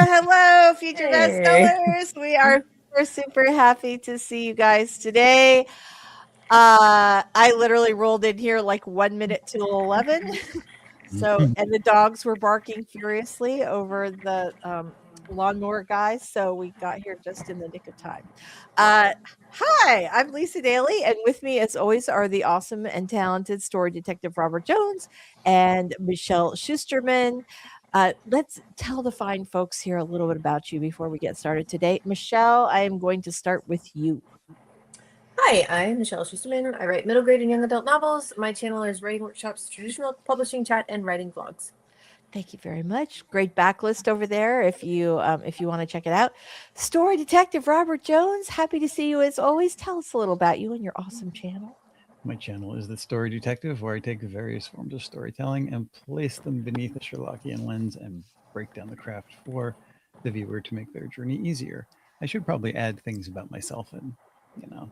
Hello, Future Hey. Bestsellers. We are super happy to see you guys today. I literally rolled in here like 1 minute till 11. So, and the dogs were barking furiously over the lawnmower guys. So we got here just in the nick of time. Hi, I'm Lisa Daly, and with me, as always, are the awesome and talented story detective Robert Jones and Michelle Schusterman. Let's tell the fine folks here a little bit about you before we get started today. Michelle, I am going to start with you. Hi, I'm Michelle Schusterman. I write middle grade and young adult novels. My channel is writing workshops, traditional publishing chat, and writing vlogs. Thank you very much. Great backlist over there if you want to check it out. Story detective Robert Jones, happy to see you as always. Tell us a little about you and your awesome channel. My channel is The Story Detective, where I take various forms of storytelling and place them beneath a Sherlockian lens and break down the craft for the viewer to make their journey easier. I should probably add things about myself and,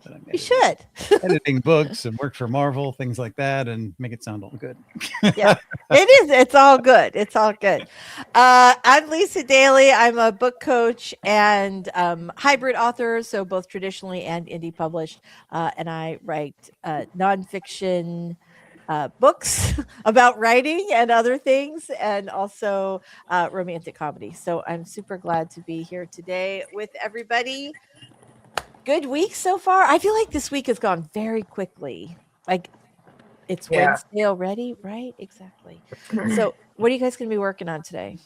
that I'm You should. editing books and work for Marvel, things like that, and make it sound all good. Yeah, it is. It's all good. It's all good. I'm Lisa Daly. I'm a book coach and hybrid author, so both traditionally and indie published. And I write nonfiction books about writing and other things, and also romantic comedy. So I'm super glad to be here today with everybody. Good week so far. I feel like this week has gone very quickly. Like it's Wednesday already, right? Exactly. So, what are you guys going to be working on today?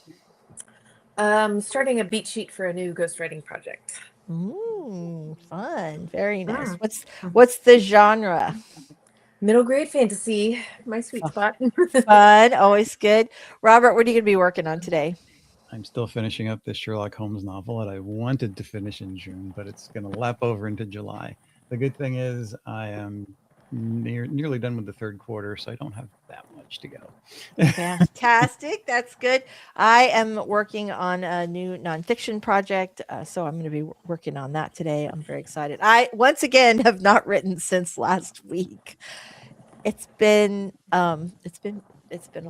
Starting a beat sheet for a new ghostwriting project. Fun. Very nice. What's the genre? Middle grade fantasy, my sweet spot. Fun, always good. Robert, what are you going to be working on today? I'm still finishing up this Sherlock Holmes novel that I wanted to finish in June, but it's going to lap over into July. The good thing is I am nearly done with the third quarter, so I don't have that much to go. Fantastic. That's good. I am working on a new nonfiction project, so I'm going to be working on that today. I'm very excited. I once again have not written since last week. It's been a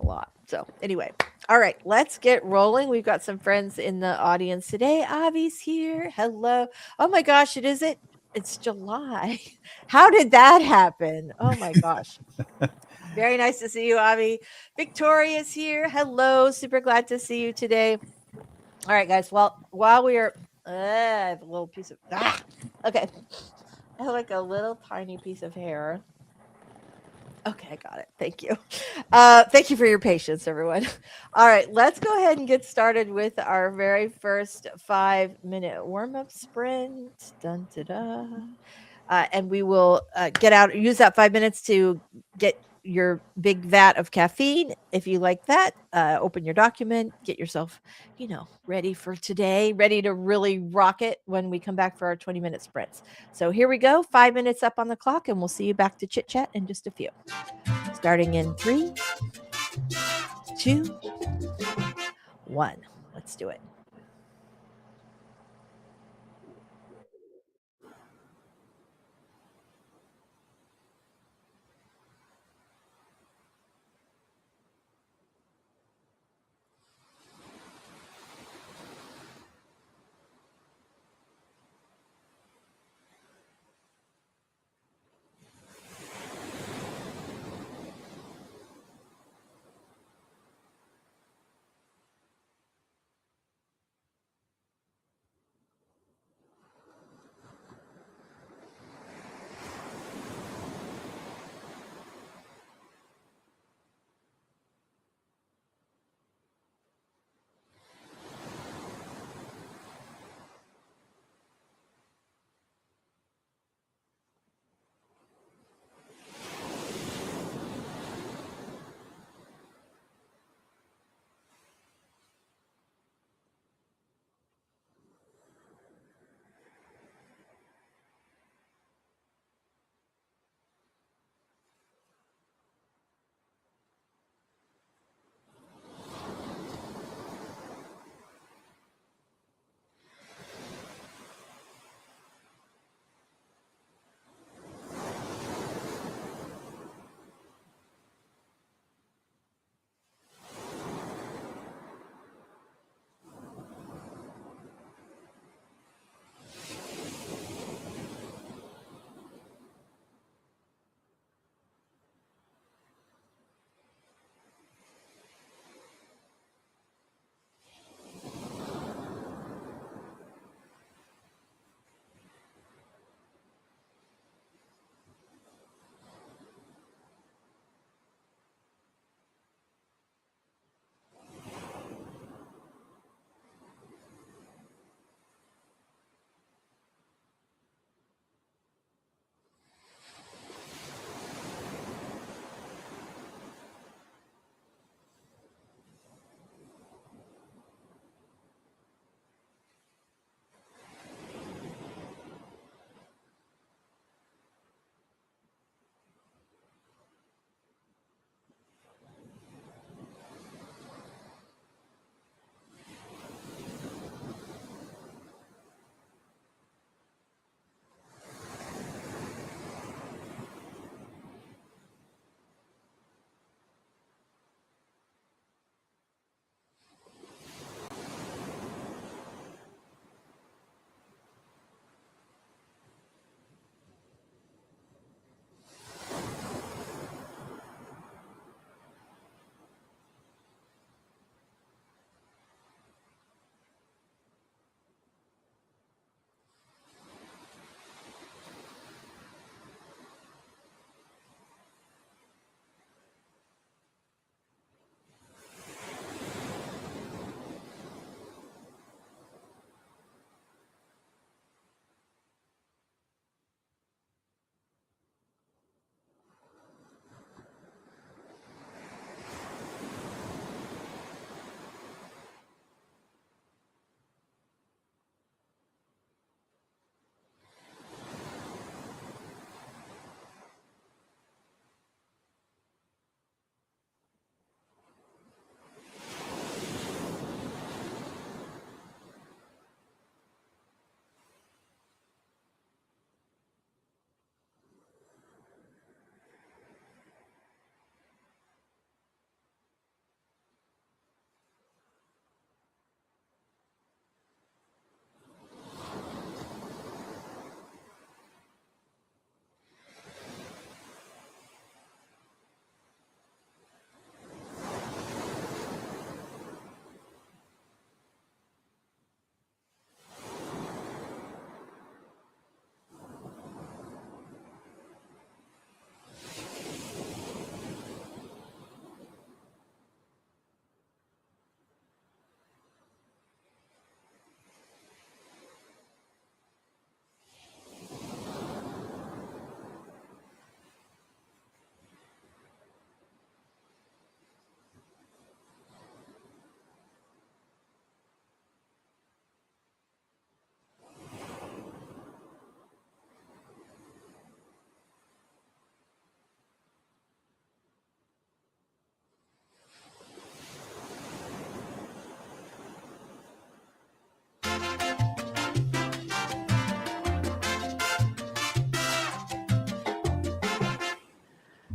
lot. So anyway, all right, let's get rolling. We've got some friends in the audience today. Avi's here. Hello. Oh my gosh, it's July. How did that happen? Oh my gosh. Very nice to see you, Avi. Victoria's here. Hello. Super glad to see you today. All right, guys. Well, while we are I have a little piece of okay. I have like a little tiny piece of hair. Okay, I got it. Thank you. Thank you for your patience, everyone. All right, let's go ahead and get started with our very first 5-minute warm-up sprint. Dun, da, da. And we will use that 5 minutes to get your big vat of caffeine. If you like that, open your document, get yourself, ready for today, ready to really rock it when we come back for our 20-minute sprints. So here we go, 5 minutes up on the clock, and we'll see you back to chit chat in just a few. Starting in 3, 2, 1. Let's do it.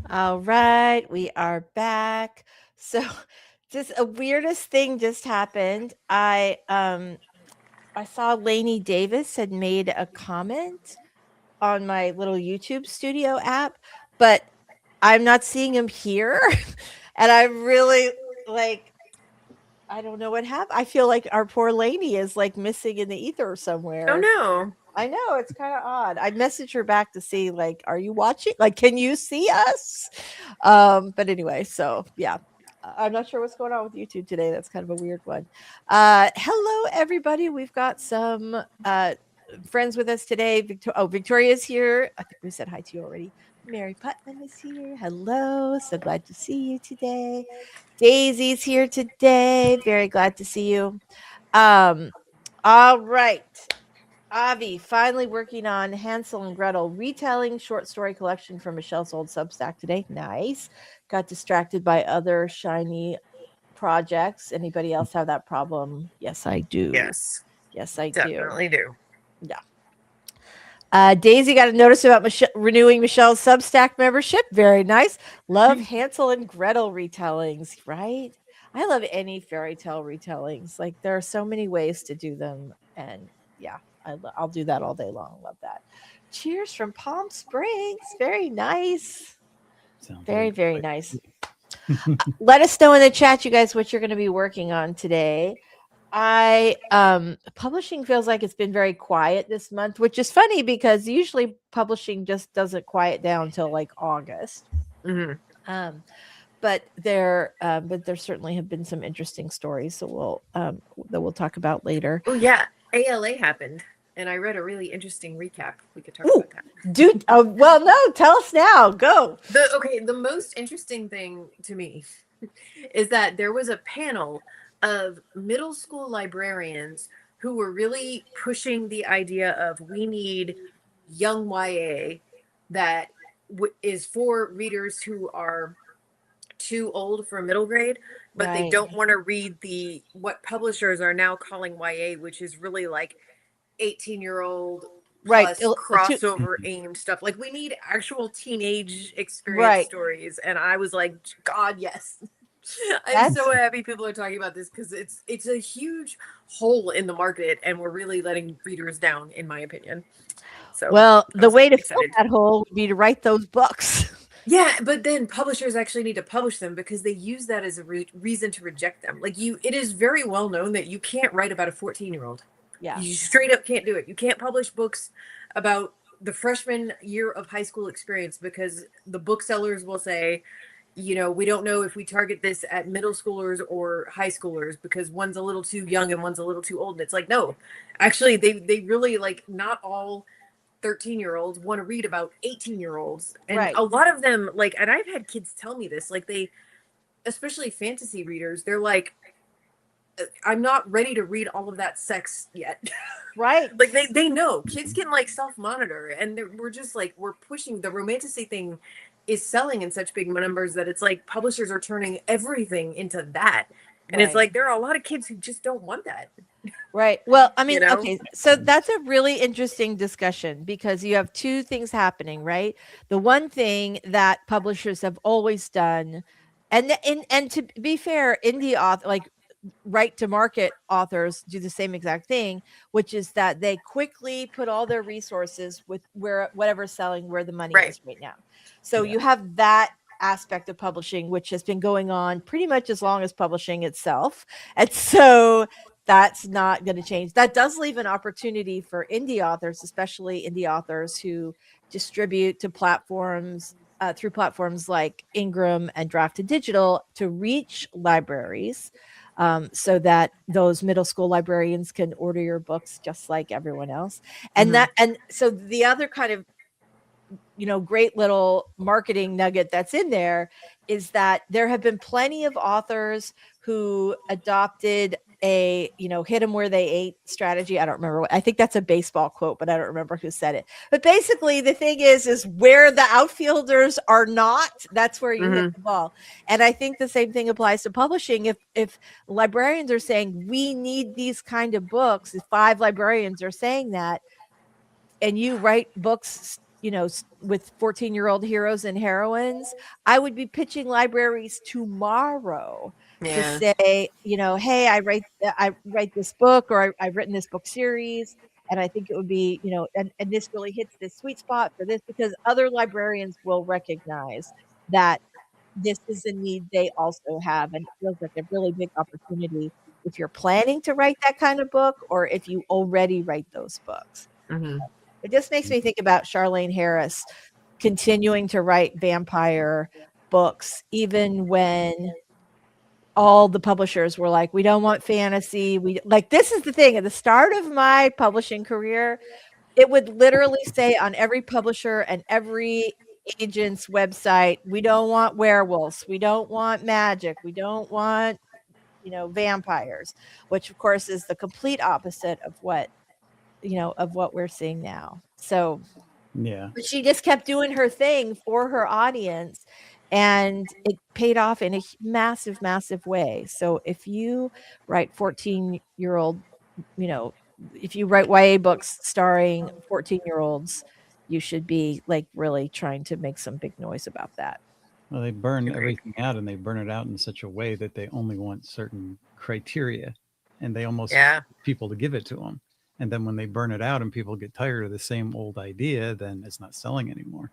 All right, we are back. So, just a weirdest thing just happened. I saw Lainey Davis had made a comment on my little YouTube studio app, but I'm not seeing him here. And I'm really like, I don't know what happened. I feel like our poor Lainey is like missing in the ether somewhere. Oh no. I know, it's kind of odd. I messaged her back to see, like, are you watching? Like, can you see us? But anyway, so yeah. I'm not sure what's going on with YouTube today. That's kind of a weird one. Hello, everybody. We've got some friends with us today. Victoria's here. I think we said hi to you already. Mary Putnam is here. Hello. So glad to see you today. Daisy's here today. Very glad to see you. All right. Avi finally working on Hansel and Gretel retelling short story collection from Michelle's old Substack today. Nice. Got distracted by other shiny projects. Anybody else have that problem? Yes, I do. Yes, Yes, I definitely do. Yeah. Daisy got a notice about renewing Michelle's Substack membership. Very nice. Love Hansel and Gretel retellings, right? I love any fairy tale retellings. Like, there are so many ways to do them. And yeah, I'll do that all day long. Love that. Cheers from Palm Springs. Very nice. Sounds Very, like very nice. Let us know in the chat, you guys, what you're going to be working on today. Publishing feels like it's been very quiet this month, which is funny because usually publishing just doesn't quiet down until like August. Mm-hmm. But there certainly have been some interesting stories, so we'll talk about later. Oh yeah, ALA happened, and I read a really interesting recap. We could talk about that. Dude, well, no, tell us now. Go. The most interesting thing to me is that there was a panel of middle school librarians who were really pushing the idea of we need young YA that is for readers who are too old for middle grade, but they don't want to read what publishers are now calling YA, which is really like 18-year-old plus crossover aimed stuff. Like, we need actual teenage experience stories. And I was like, God, yes. I'm so happy people are talking about this, because it's a huge hole in the market, and we're really letting readers down, in my opinion. So, well, the way to fill that hole would be to write those books. Yeah, but then publishers actually need to publish them, because they use that as a reason to reject them. Like, it is very well known that you can't write about a 14-year-old. Yeah. You straight up can't do it. You can't publish books about the freshman year of high school experience, because the booksellers will say, we don't know if we target this at middle schoolers or high schoolers, because one's a little too young and one's a little too old. And it's like, no, actually, they really, like, not all 13-year-olds want to read about 18-year-olds. And a lot of them, like, and I've had kids tell me this, like, especially fantasy readers, they're like, I'm not ready to read all of that sex yet. Right. Like, they know kids can, like, self-monitor, and we're just like, we're pushing the romantasy thing is selling in such big numbers that it's like publishers are turning everything into that. And it's like, there are a lot of kids who just don't want that. Right. Well, I mean, okay, so that's a really interesting discussion, because you have two things happening, right? The one thing that publishers have always done, and to be fair, indie author, like right to market authors, do the same exact thing, which is that they quickly put all their resources with whatever's selling, where the money is right now. So you have that aspect of publishing, which has been going on pretty much as long as publishing itself. And so that's not going to change. That does leave an opportunity for indie authors, especially indie authors who distribute to platforms, through platforms like Ingram and Drafted Digital, to reach libraries, so that those middle school librarians can order your books just like everyone else. And so the other kind of, great little marketing nugget that's in there is that there have been plenty of authors who adopted a, hit them where they ate strategy. I don't remember I think that's a baseball quote, but I don't remember who said it. But basically the thing is where the outfielders are not, that's where you hit the ball. And I think the same thing applies to publishing. If librarians are saying we need these kind of books, if 5 librarians are saying that, and you write books, with 14-year-old heroes and heroines, I would be pitching libraries tomorrow to say, hey, I write this book, or I've written this book series, and I think it would be, and this really hits this sweet spot for this, because other librarians will recognize that this is a need they also have, and it feels like a really big opportunity if you're planning to write that kind of book, or if you already write those books. Mm-hmm. It just makes me think about Charlene Harris continuing to write vampire books, even when all the publishers were like, we don't want fantasy. This is the thing. At the start of my publishing career, it would literally say on every publisher and every agent's website, we don't want werewolves, we don't want magic, we don't want, vampires, which of course is the complete opposite of what we're seeing now. So Yeah. but she just kept doing her thing for her audience, and it paid off in a massive, massive way. So if you write 14-year-old, if you write YA books starring 14-year-olds, you should be really trying to make some big noise about that. Well, they burn everything out, and they burn it out in such a way that they only want certain criteria, and they almost force people to give it to them. And then when they burn it out and people get tired of the same old idea, then it's not selling anymore.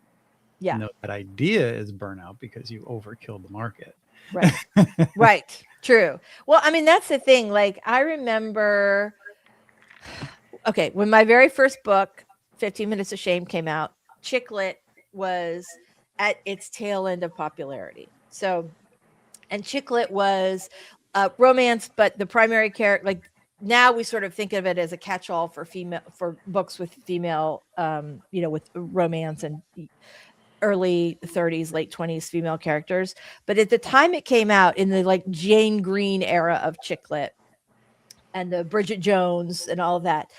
Yeah. No, that idea is burnout because you overkilled the market. Right. Right. True. Well, I mean, that's the thing. I remember, when my very first book, 15 Minutes of Shame, came out, chick lit was at its tail end of popularity. So, and chick lit was romance, but the primary character, now we sort of think of it as a catch-all for books with female, with romance and early 30s, late 20s female characters. But at the time it came out, in the Jane Green era of chick lit and the Bridget Jones and all of that,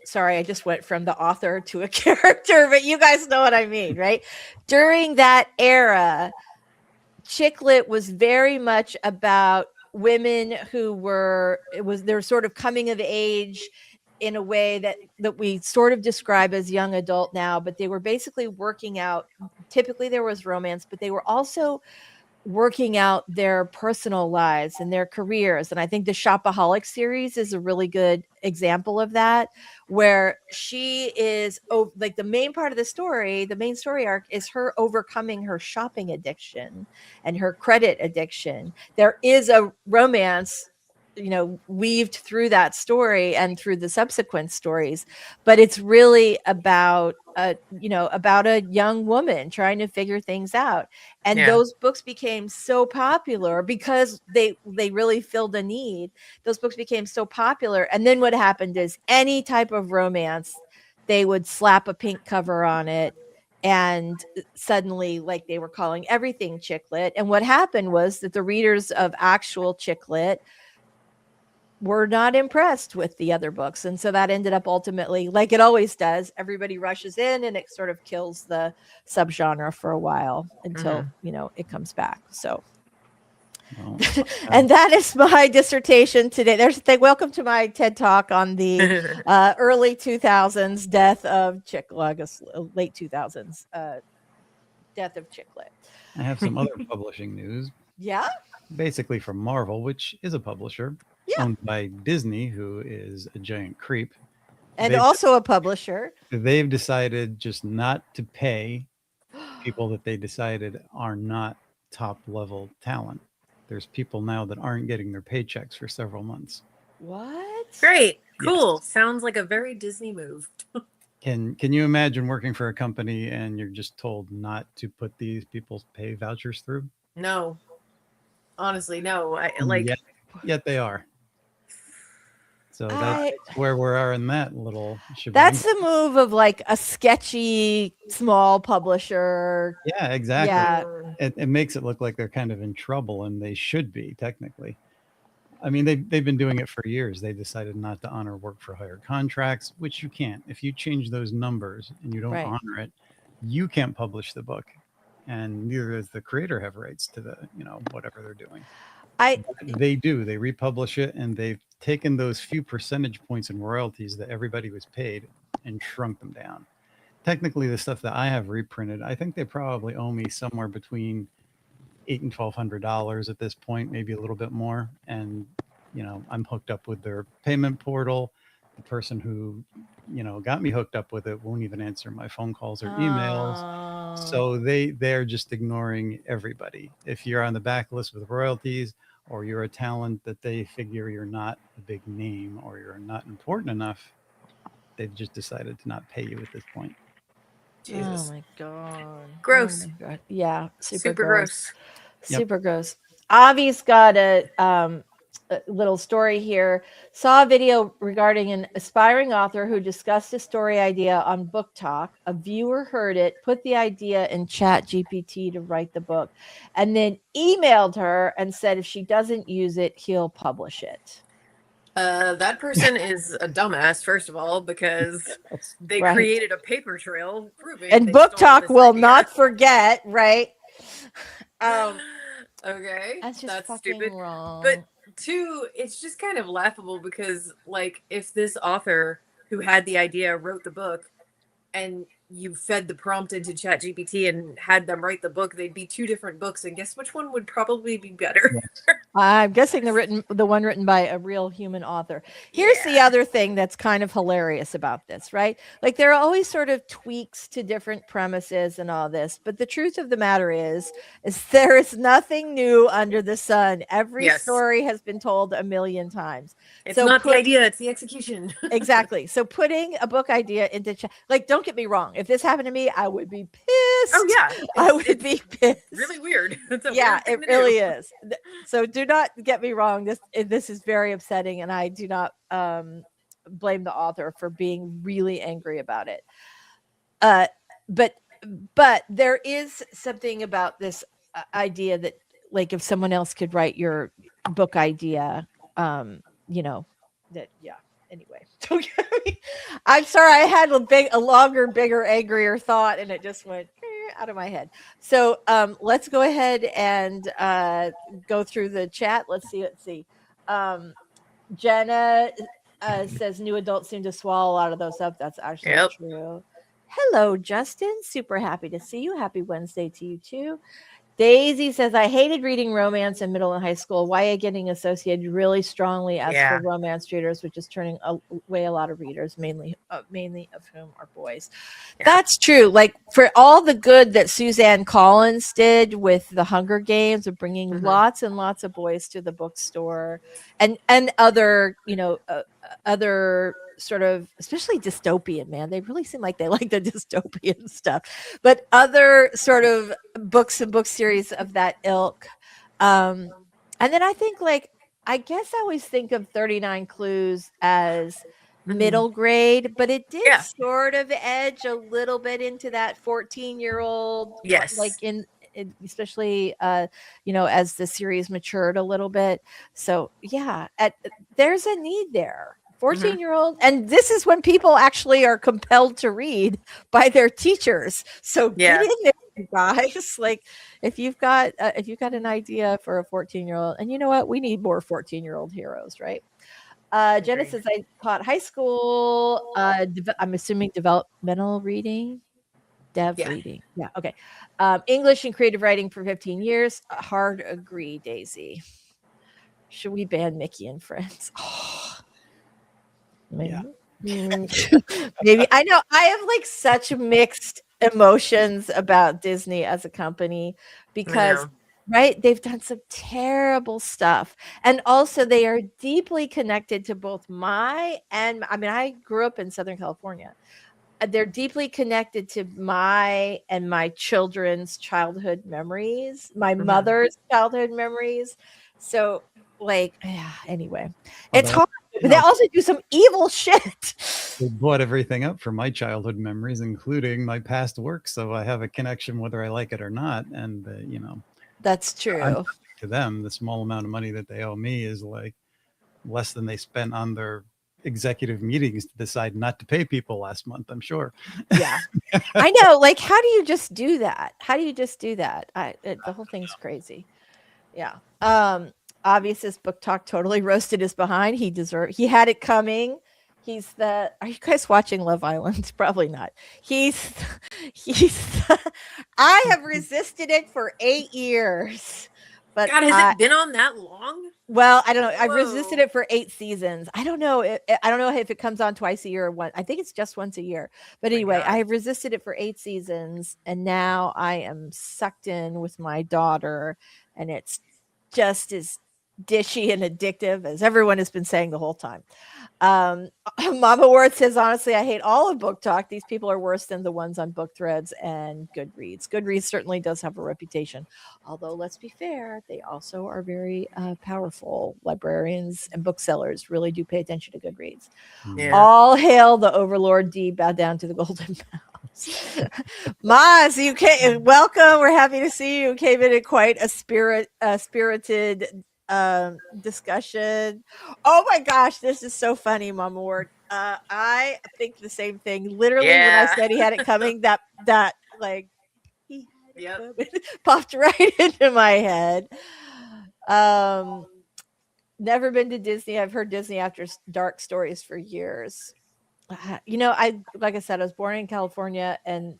sorry, I just went from the author to a character, but you guys know what I mean, right? During that era, chick lit was very much about women who they're sort of coming of age in a way that we sort of describe as young adult now, but they were basically working out. Typically there was romance, but they were also working out their personal lives and their careers. And I think the Shopaholic series is a really good example of that, where she is the main part of the story, the main story arc is her overcoming her shopping addiction and her credit addiction. There is a romance, weaved through that story and through the subsequent stories, but it's really about a young woman trying to figure things out. And those books became so popular because they really filled a need. Those books became so popular. And then what happened is, any type of romance, they would slap a pink cover on it, and suddenly they were calling everything chick lit. And what happened was that the readers of actual chick lit were not impressed with the other books. And so that ended up ultimately, like it always does, everybody rushes in and it sort of kills the subgenre for a while until, it comes back. So, and that is my dissertation today. Welcome to my TED Talk on the early 2000s death of chick lit, late 2000s death of chick lit. I have some other publishing news. Yeah. Basically from Marvel, which is a publisher. Owned by Disney, who is a giant creep. And also a publisher. They've decided just not to pay people that they decided are not top level talent. There's people now that aren't getting their paychecks for several months. What? Great. Cool. Yes. Sounds like a very Disney move. Can you imagine working for a company and you're just told not to put these people's pay vouchers through? No. Honestly, no. Yet they are. So that's where we are in that little shebang. That's the move of a sketchy small publisher. Yeah, exactly. Yeah. It makes it look like they're kind of in trouble, and they should be technically. I mean, they've been doing it for years. They decided not to honor work for hire contracts, which you can't. If you change those numbers and you don't honor it, you can't publish the book, and neither does the creator have rights to the whatever they're doing. They do. They republish it, and they've taken those few percentage points in royalties that everybody was paid and shrunk them down. technically the stuff that I have reprinted, I think they probably owe me somewhere between $800 and $1,200 at this point, maybe a little bit more. And I'm hooked up with their payment portal. The person who got me hooked up with it won't even answer my phone calls or emails. So they're just ignoring everybody. If you're on the back list with royalties, or you're a talent that they figure you're not a big name or you're not important enough, they've just decided to not pay you at this point. Jesus. Oh my god. Gross. Oh my god. Yeah, super gross. Yep. Super gross. Avi's got a little story here. Saw a video regarding an aspiring author who discussed a story idea on Book Talk. A viewer heard it, put the idea in Chat GPT to write the book, and then emailed her and said if she doesn't use it, he'll publish it. That person is a dumbass, first of all, because they Right. created a paper trail proving. And they Book stole Talk this will idea. not forget, right? Okay, That's just fucking stupid. wrong. But two, it's just kind of laughable because, like, if this author who had the idea wrote the book, and you fed the prompt into ChatGPT and had them write the book, they'd be two different books. And guess which one would probably be better? I'm guessing the one written by a real human author. Here's the other thing that's kind of hilarious about this, right? Like there are always sort of tweaks to different premises and all this, but the truth of the matter is there is nothing new under the sun. Every story has been told a million times. It's not the idea, it's the execution. Exactly. So putting a book idea into chat, like, don't get me wrong. If this happened to me, I would be pissed. Oh yeah. I would be pissed. Really weird. Yeah, it really is. So do not get me wrong. This is very upsetting, and I do not blame the author for being really angry about it. But there is something about this idea that, like, if someone else could write your book idea, anyway. I'm sorry, I had a longer, bigger, angrier thought, and it just went out of my head. So let's go ahead and go through the chat. Let's see. Jenna says new adults seem to swallow a lot of those up. That's actually true. Hello, Justin. Super happy to see you. Happy Wednesday to you too. Daisy says, I hated reading romance in middle and high school. YA getting associated really strongly as for romance readers, which is turning away a lot of readers, mainly of whom are boys. Yeah. That's true. Like, for all the good that Suzanne Collins did with the Hunger Games of bringing lots and lots of boys to the bookstore and other, other sort of, especially dystopian, man, they really seem like they like the dystopian stuff, but other sort of books and book series of that ilk. And then I think, like, I guess I always think of 39 Clues as middle grade, but it did sort of edge a little bit into that 14-year-old, like especially as the series matured a little bit. So there's a need there. 14-year-old, and this is when people actually are compelled to read by their teachers. So get in there, you guys. Like, if you've got an idea for a 14-year-old, and you know what, we need more 14-year-old heroes, right? Jenna says, I taught high school. I'm assuming developmental reading, reading. Yeah, okay. English and creative writing for 15 years. Hard agree, Daisy. Should we ban Mickey and Friends? Maybe. Maybe. I know I have like such mixed emotions about Disney as a company because they've done some terrible stuff, and also they are deeply connected to both I grew up in Southern California. They're deeply connected to my children's childhood memories, my mother's childhood memories. So, like, anyway, it's hard. But they also do some evil shit. They bought everything up for my childhood memories, including my past work. So I have a connection whether I like it or not. And, that's true. To them, the small amount of money that they owe me is like less than they spent on their executive meetings to decide not to pay people last month, I'm sure. Yeah. I know. Like, how do you just do that? The whole thing's crazy. Yeah. Obvious, this Book Talk totally roasted his behind. He had it coming. Are you guys watching Love Island? Probably not. He's he's I have resisted it for 8 years. But God, has it been on that long? well, I don't know. I've resisted Whoa. it for 8 seasons. I don't know. I don't know if it comes on twice a year or one. I think it's just once a year. But My anyway, God. I have resisted it for 8 seasons, and now I am sucked in with my daughter, and it's just as dishy and addictive as everyone has been saying the whole time. Mama Ward says, honestly, I hate all of Book Talk. These people are worse than the ones on Book Threads and Goodreads. Goodreads certainly does have a reputation. Although, let's be fair, they also are very powerful. Librarians and booksellers really do pay attention to Goodreads. Yeah. All hail the Overlord D, bow down to the golden mouse. Maz, you came, welcome. We're happy to see you. Came in quite a spirited discussion. Oh my gosh, this is so funny, Mama Ward. I think the same thing. Literally, when I Yeah. said he had it coming, that like he had it Yep. coming popped right into my head. Never been to Disney. I've heard Disney After Dark stories for years. You know, like I said, I was born in California and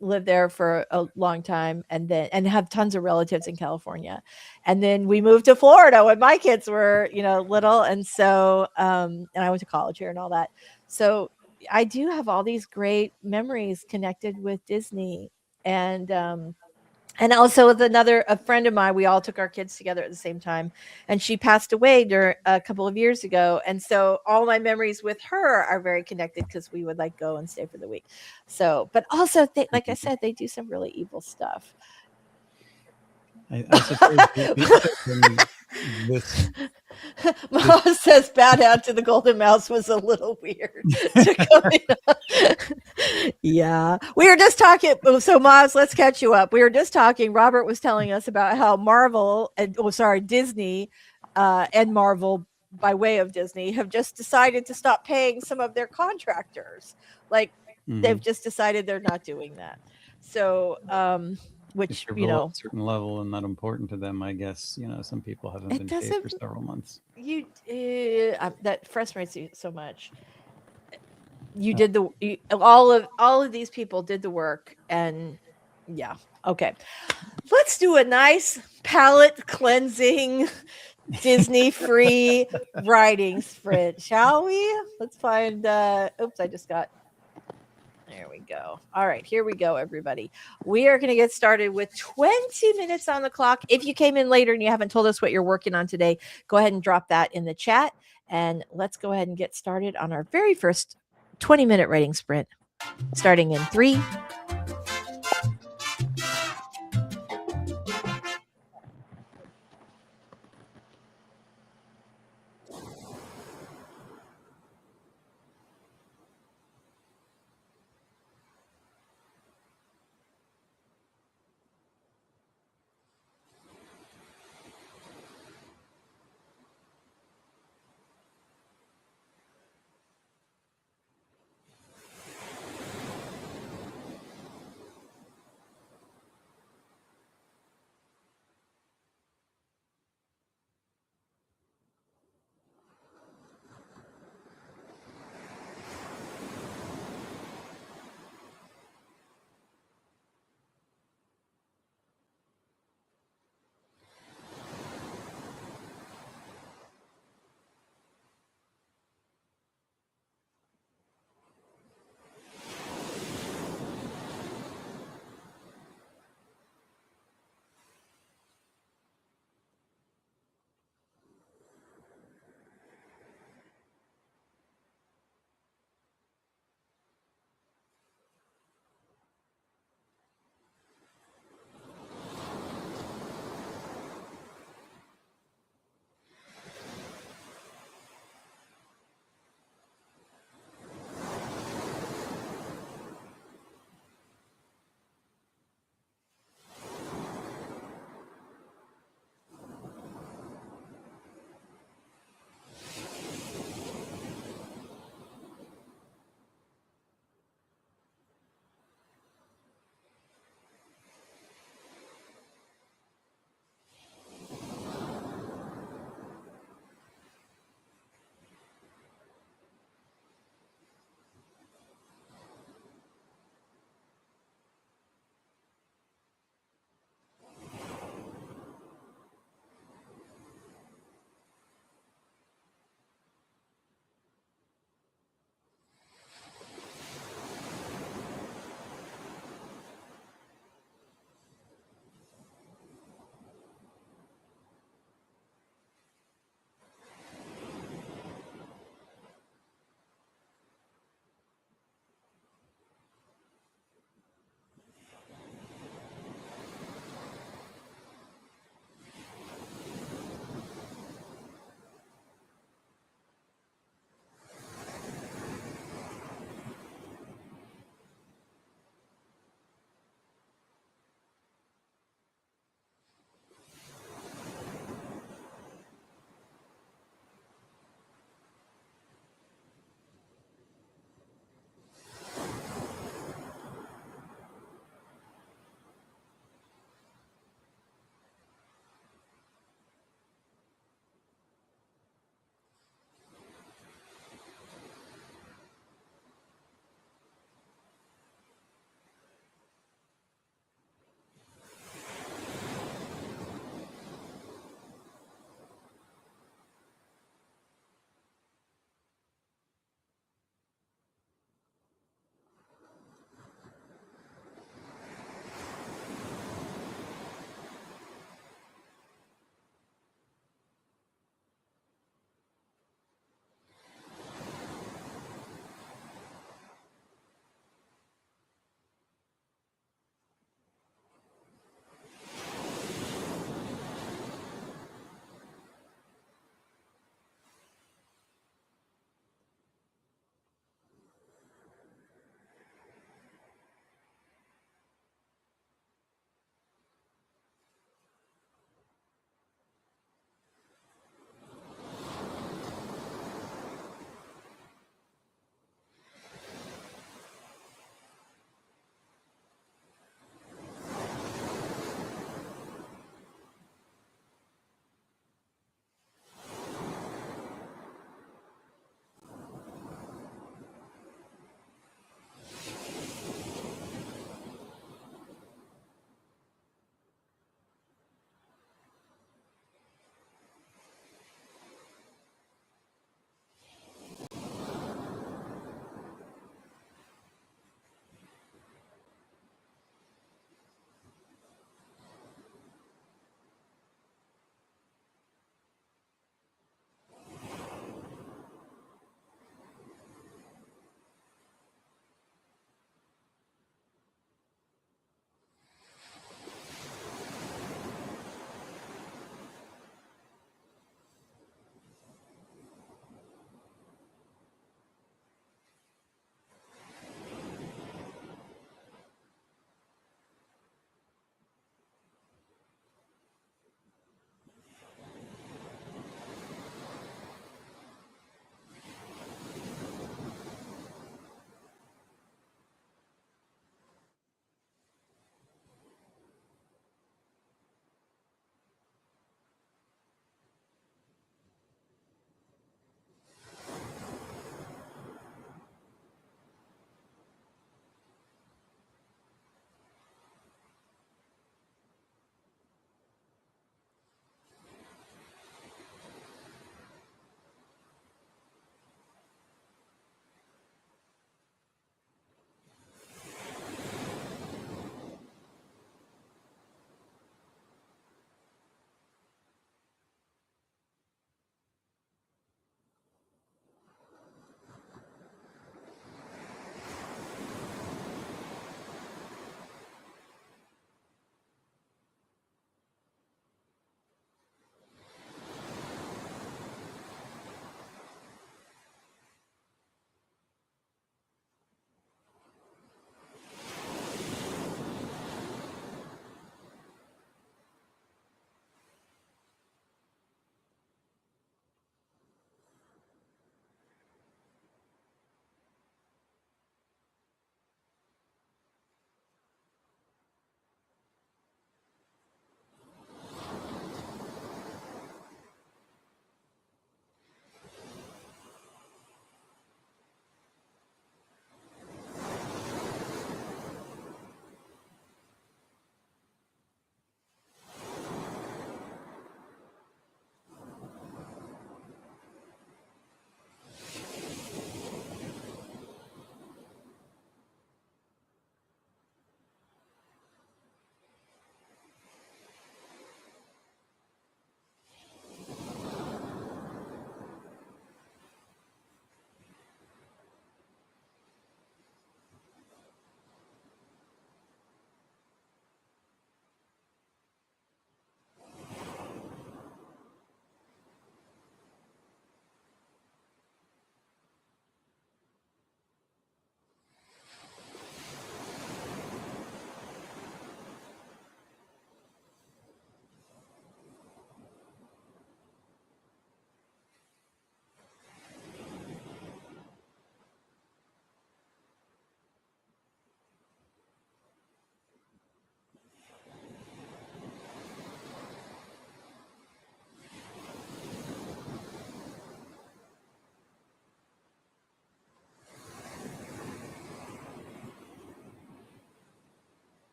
lived there for a long time, and have tons of relatives in California. And then we moved to Florida when my kids were, little, and so and I went to college here and all that. So I do have all these great memories connected with Disney, and also with a friend of mine. We all took our kids together at the same time, and she passed away during a couple of years ago. And so all my memories with her are very connected because we would like go and stay for the week. So, but also like I said, they do some really evil stuff. I suppose this Mom says bow down to the golden mouse was a little weird. Yeah. We were just talking. So, Moz, let's catch you up. We were just talking. Robert was telling us about how Disney and Marvel, by way of Disney, have just decided to stop paying some of their contractors. Like, they've just decided they're not doing that. So, which, if you're below a certain level and not important to them, I guess, some people haven't been paid for several months. That frustrates you so much. You did all of these people did the work, and yeah. Okay. Let's do a nice palate cleansing Disney free writing sprint, shall we? Let's find oops, I just got there we go. All right, here we go, everybody. We are going to get started with 20 minutes on the clock. If you came in later and you haven't told us what you're working on today, go ahead and drop that in the chat. And let's go ahead and get started on our very first 20-minute writing sprint, starting in 3, 2.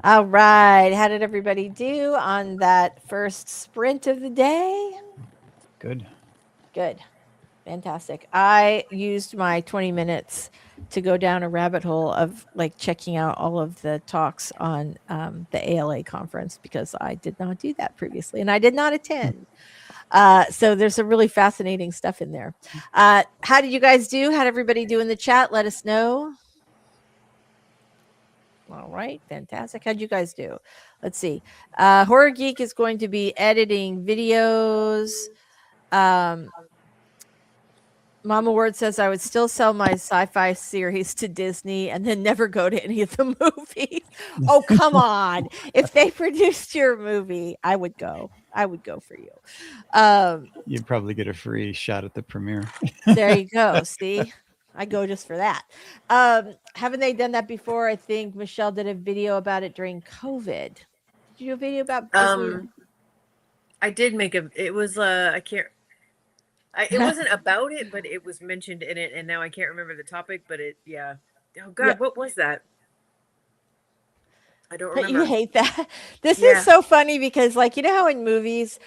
All right. How did everybody do on that first sprint of the day? Good. Good. Fantastic. I used my 20 minutes to go down a rabbit hole of like checking out all of the talks on the ALA conference because I did not do that previously and I did not attend. So there's some really fascinating stuff in there. How did you guys do? How did everybody do in the chat? Let us know. All right, fantastic. How'd you guys do? Let's see. Horror Geek is going to be editing videos. Mama Word says I would still sell my sci-fi series to Disney and then never go to any of the movies. Oh, come on. If they produced your movie, I would go. I would go for you. You'd probably get a free shot at the premiere. There you go. See? I go just for that. Haven't they done that before? I think Michelle did a video about it during COVID. Did you do a video about I did make it was I can't it wasn't about it, but it was mentioned in it, and now I can't remember the topic, but oh god, Yeah. what was that? I don't But remember. you hate that. This is so funny because, like, you know how in movies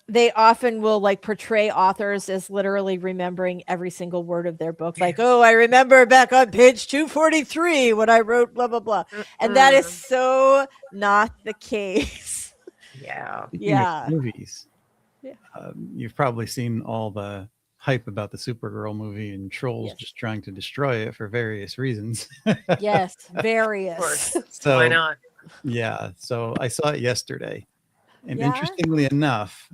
they often will like portray authors as literally remembering every single word of their book. Like, oh, I remember back on page 243 when I wrote blah blah blah. And that is so not the case. Yeah. Speaking of movies. Yeah. You've probably seen all the hype about the Supergirl movie and trolls just trying to destroy it for various reasons. Yes, various. So why not? Yeah. So I saw it yesterday. And interestingly enough,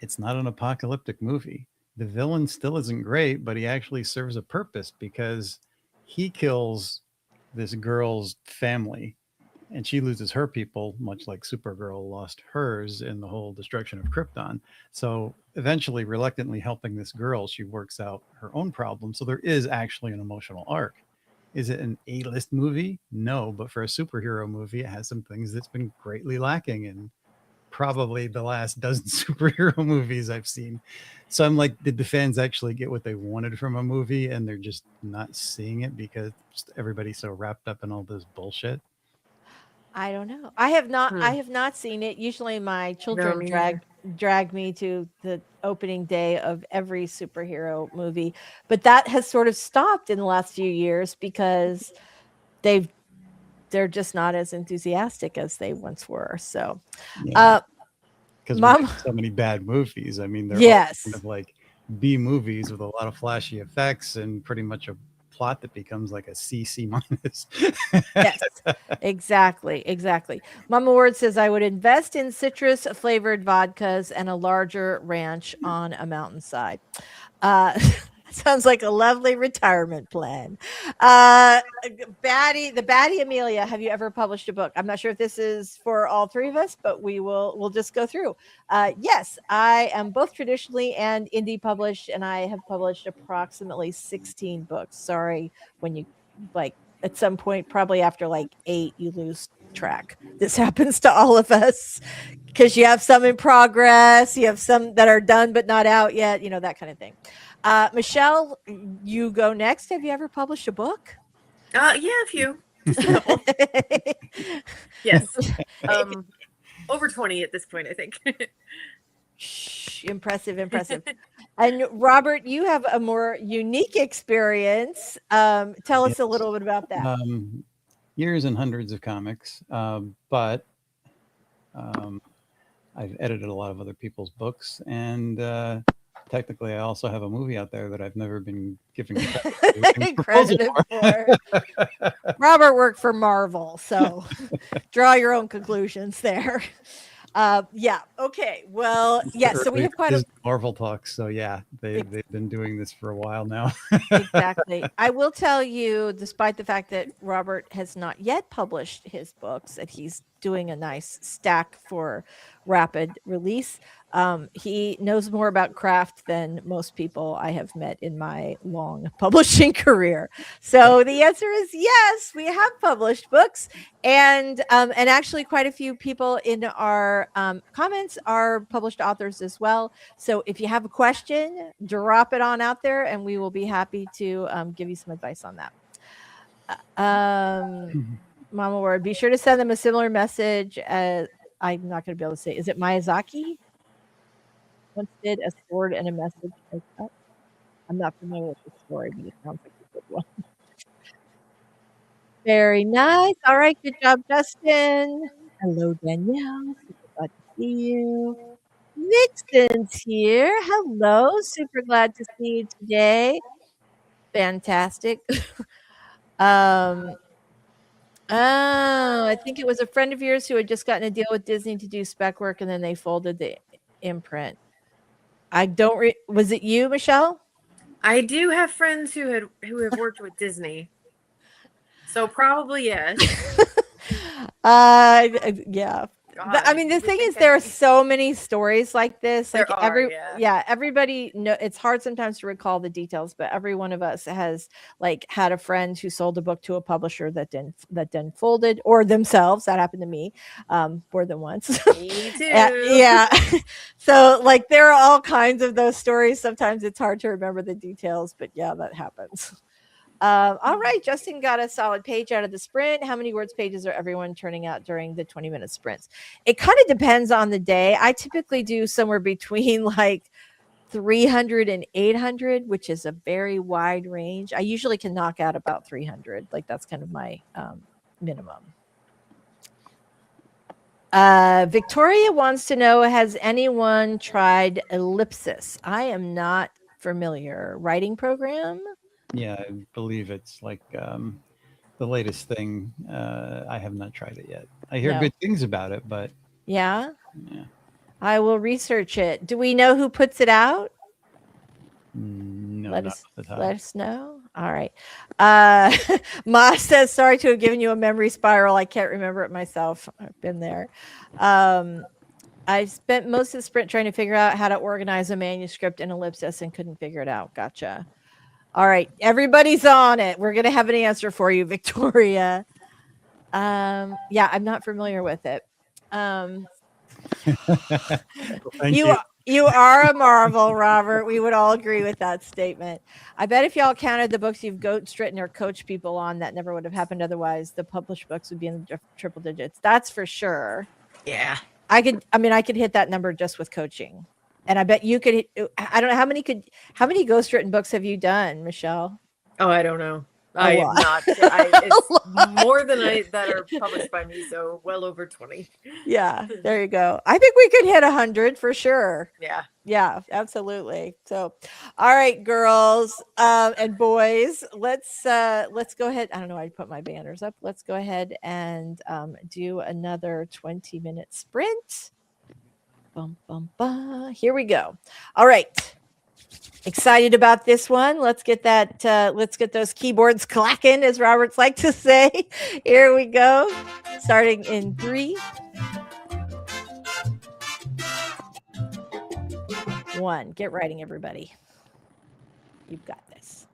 it's not an apocalyptic movie. The villain still isn't great, but he actually serves a purpose because he kills this girl's family and she loses her people, much like Supergirl lost hers in the whole destruction of Krypton. So eventually, reluctantly helping this girl, she works out her own problem. So there is actually an emotional arc. Is it an A-list movie? No, but for a superhero movie, it has some things that's been greatly lacking in probably the last dozen superhero movies I've seen. So I'm like, did the fans actually get what they wanted from a movie and they're just not seeing it because just everybody's so wrapped up in all this bullshit? I don't know. I have not seen it. Usually my children drag me to the opening day of every superhero movie, but that has sort of stopped in the last few years because they're just not as enthusiastic as they once were. So, because we so many bad movies. I mean, they're all kind of like B movies with a lot of flashy effects and pretty much a plot that becomes like a CC minus. Yes, exactly. Mama Word says I would invest in citrus flavored vodkas and a larger ranch on a mountainside. Sounds like a lovely retirement plan. The baddie Amelia, have you ever published a book? I'm not sure if this is for all three of us, but we'll just go through. Yes, I am both traditionally and indie published, and I have published approximately 16 books. Sorry, when you like at some point, probably after like 8, you lose track. This happens to all of us because you have some in progress, you have some that are done but not out yet, that kind of thing. Michelle, you go next. Have you ever published a book? Yeah, a few. Just a couple. Yes. Over 20 at this point, I think. Impressive. And Robert, you have a more unique experience. Tell us a little bit about that. Years and hundreds of comics, but I've edited a lot of other people's books, and technically I also have a movie out there that I've never been given credit for. Robert worked for Marvel, so draw your own conclusions there. Yeah. Okay. Well, yes. So we have quite a Marvel talks. So yeah, they've been doing this for a while now. Exactly. I will tell you, despite the fact that Robert has not yet published his books, that he's doing a nice stack for rapid release. He knows more about craft than most people I have met in my long publishing career. So the answer is yes, we have published books, and actually quite a few people in our comments are published authors as well. So if you have a question, drop it on out there, and we will be happy to give you some advice on that. Mama Ward. Be sure to send them a similar message as I'm not going to be able to say. Is it Miyazaki? Once did a sword and a message like that. I'm not familiar with the story, but it sounds like a good one. Very nice. All right. Good job, Justin. Hello, Danielle. Super glad to see you. Nixon's here. Hello. Super glad to see you today. Fantastic. I think it was a friend of yours who had just gotten a deal with Disney to do spec work and then they folded the imprint. I don't was it you, Michelle? I do have friends who have worked with Disney. So probably yes. Yeah. God, But I mean, the you would thing think is, there are I'd be- so many stories like this. Like There are, yeah. everybody know it's hard sometimes to recall the details, but every one of us has like had a friend who sold a book to a publisher that then folded, or themselves. That happened to me more than once. Me too. Yeah. So like there are all kinds of those stories. Sometimes it's hard to remember the details, but yeah, that happens. All right, Justin got a solid page out of the sprint. How many words pages are everyone turning out during the 20-minute sprints? It kind of depends on the day. I typically do somewhere between like 300 and 800, which is a very wide range. I usually can knock out about 300. Like that's kind of my minimum. Victoria wants to know, has anyone tried Ellipsis? I am not familiar. Writing program? Yeah, I believe it's like the latest thing. I have not tried it yet. I hear No. good things about it, but Yeah. yeah. I will research it. Do we know who puts it out? No, Let not us off the top. let us know. All right. Ma says, sorry to have given you a memory spiral. I can't remember it myself. I've been there. I spent most of the sprint trying to figure out how to organize a manuscript in Ellipsis and couldn't figure it out. Gotcha. All right. Everybody's on it. We're gonna have an answer for you, Victoria. Yeah, I'm not familiar with it. Well, thank you. You are a marvel, Robert. We would all agree with that statement. I bet if y'all counted the books you've ghostwritten or coached people on, that never would have happened otherwise. The published books would be in the triple digits. That's for sure. Yeah. I could hit that number just with coaching. And I bet you could I don't know how many ghostwritten books have you done, Michelle? Oh, I don't know. A I lot. am not. It's more than that are published by me, so well over 20. Yeah, there you go. I think we could hit 100 for sure. Yeah. Yeah, absolutely. So, all right, girls and boys, let's go ahead. I don't know. I put my banners up. Let's go ahead and do another 20-minute sprint. Bum, bum, bum. Here we go. All right. Excited about this one. Let's get that. Let's get those keyboards clacking, as Roberts like to say. Here we go. Starting in 3, 1. Get writing, everybody. You've got this.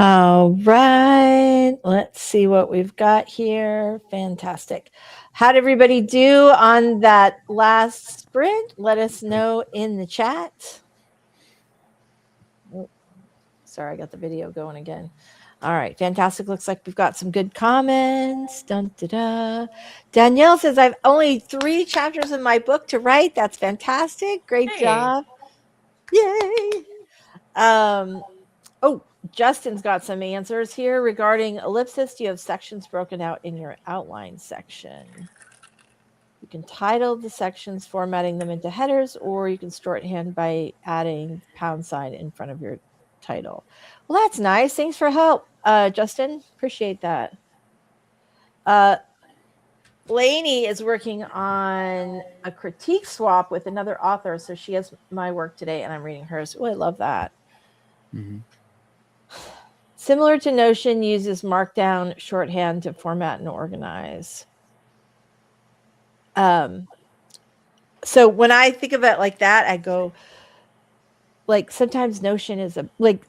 All right. Let's see what we've got here. Fantastic. How did everybody do on that last sprint? Let us know in the chat. Oh, sorry, I got the video going again. All right, fantastic. Looks like we've got some good comments. Dun, da, da. Danielle says, I've only 3 chapters in my book to write. That's fantastic. Great job. Yay. Oh, Justin's got some answers here regarding ellipsis. Do you have sections broken out in your outline section? You can title the sections, formatting them into headers, or you can shorthand by adding £sign in front of your title. Well, that's nice. Thanks for help, Justin. Appreciate that. Lainey is working on a critique swap with another author, so she has my work today, and I'm reading hers. Oh, I love that. Mm-hmm. Similar to Notion, uses Markdown shorthand to format and organize. So when I think of it like that, I go, like, sometimes Notion is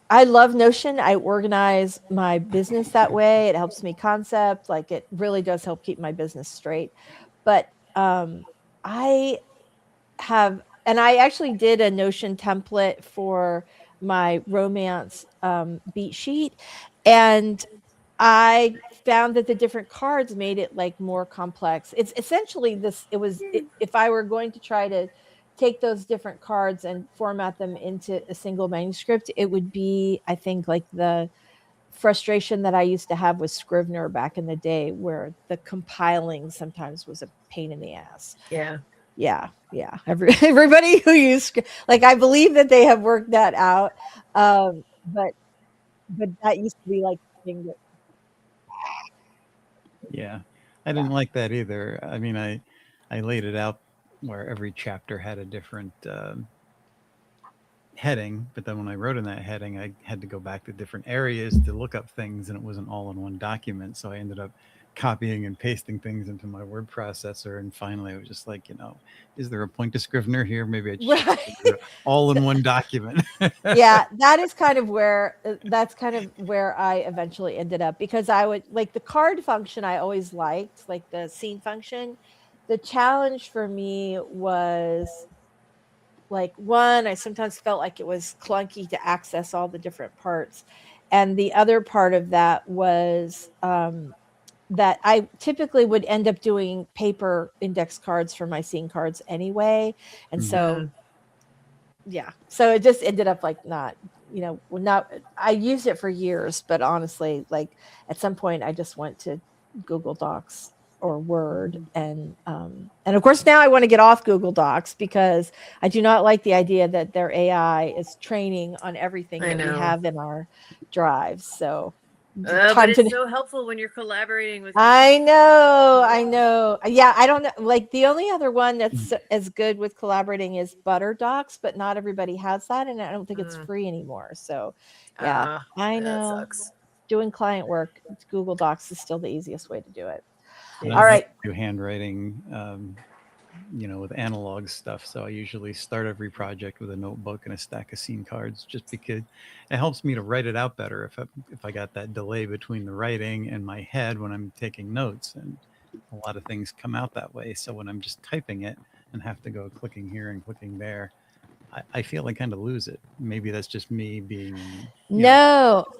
I love Notion. I organize my business that way. It helps me concept. Like, it really does help keep my business straight. But I actually did a Notion template for my romance beat sheet, and I found that the different cards made it like more complex. It's essentially this. If I were going to try to take those different cards and format them into a single manuscript, it would be, I think, like the frustration that I used to have with Scrivener back in the day, where the compiling sometimes was a pain in the ass. Yeah. Everybody who used, like, I believe that they have worked that out, but that used to be like the thing that. Yeah, I didn't like that either. I mean, I laid it out where every chapter had a different heading, but then when I wrote in that heading, I had to go back to different areas to look up things, and it wasn't all in one document. So I ended up copying and pasting things into my word processor, and finally I was just like, is there a point to Scrivener here? Maybe I just Right. all in one document. Yeah, that's kind of where I eventually ended up, because I would like the card function. I always liked, like, the scene function. The challenge for me was, like, one, I sometimes felt like it was clunky to access all the different parts, and the other part of that was that I typically would end up doing paper index cards for my scene cards anyway, and so so it just ended up like not. I used it for years, but honestly, like, at some point I just went to Google Docs or Word, and of course now I want to get off Google Docs, because I do not like the idea that their AI is training on everything that we have in our drives. So but it's so helpful when you're collaborating with people. I know. Yeah, I don't know. Like, the only other one that's as good with collaborating is ButterDocs, but not everybody has that, and I don't think it's free anymore. So, yeah, I know. That sucks. Doing client work, Google Docs is still the easiest way to do it. All right. Do handwriting, with analog stuff. So I usually start every project with a notebook and a stack of scene cards, just because it helps me to write it out better if I got that delay between the writing and my head when I'm taking notes, and a lot of things come out that way. So when I'm just typing it and have to go clicking here and clicking there, I feel I kind of lose it. Maybe that's just me being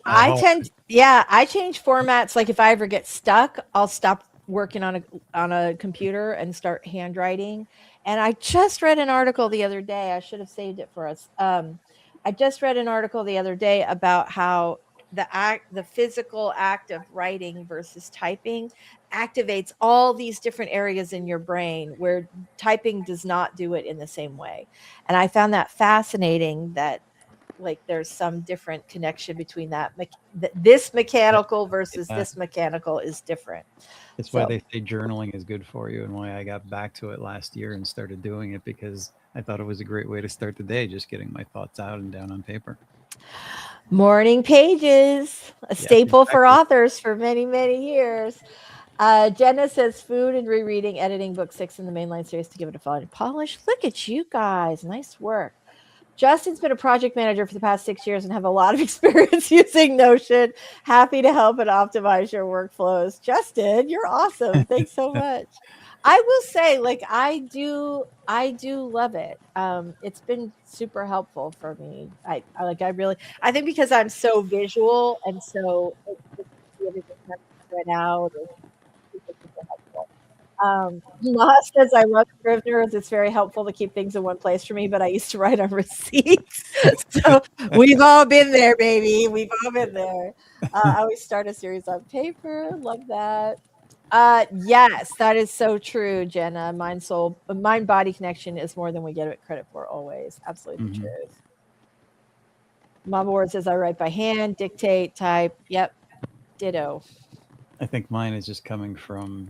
I change formats. Like, if I ever get stuck, I'll stop working on a computer and start handwriting. And I just read an article the other day. I should have saved it for us. I just read an article the other day about how the physical act of writing versus typing activates all these different areas in your brain, where typing does not do it in the same way. And I found that fascinating, that, like, there's some different connection between that this mechanical versus this mechanical is different. That's why they say journaling is good for you, and why I got back to it last year and started doing it, because I thought it was a great way to start the day, just getting my thoughts out and down on paper. Morning pages, a staple for authors for many, many years. Jenna says food and rereading, editing book 6 in the mainline series to give it a fine polish. Look at you guys. Nice work. Justin's been a project manager for the past 6 years and have a lot of experience using Notion. Happy to help and optimize your workflows. Justin, you're awesome. Thanks so much. I will say, like, I do love it. It's been super helpful for me. I think because I'm so visual and so everything kind of spread out. Super, super helpful. Moss says, I love Scrivener's. It's very helpful to keep things in one place for me, but I used to write on receipts. So we've all been there, baby. We've all been there. I always start a series on paper. Love that. Yes, that is so true, Jenna. Mind body connection is more than we get it credit for always. Absolutely the truth. Mama Ward says, I write by hand, dictate, type. Yep. Ditto. I think mine is just coming from,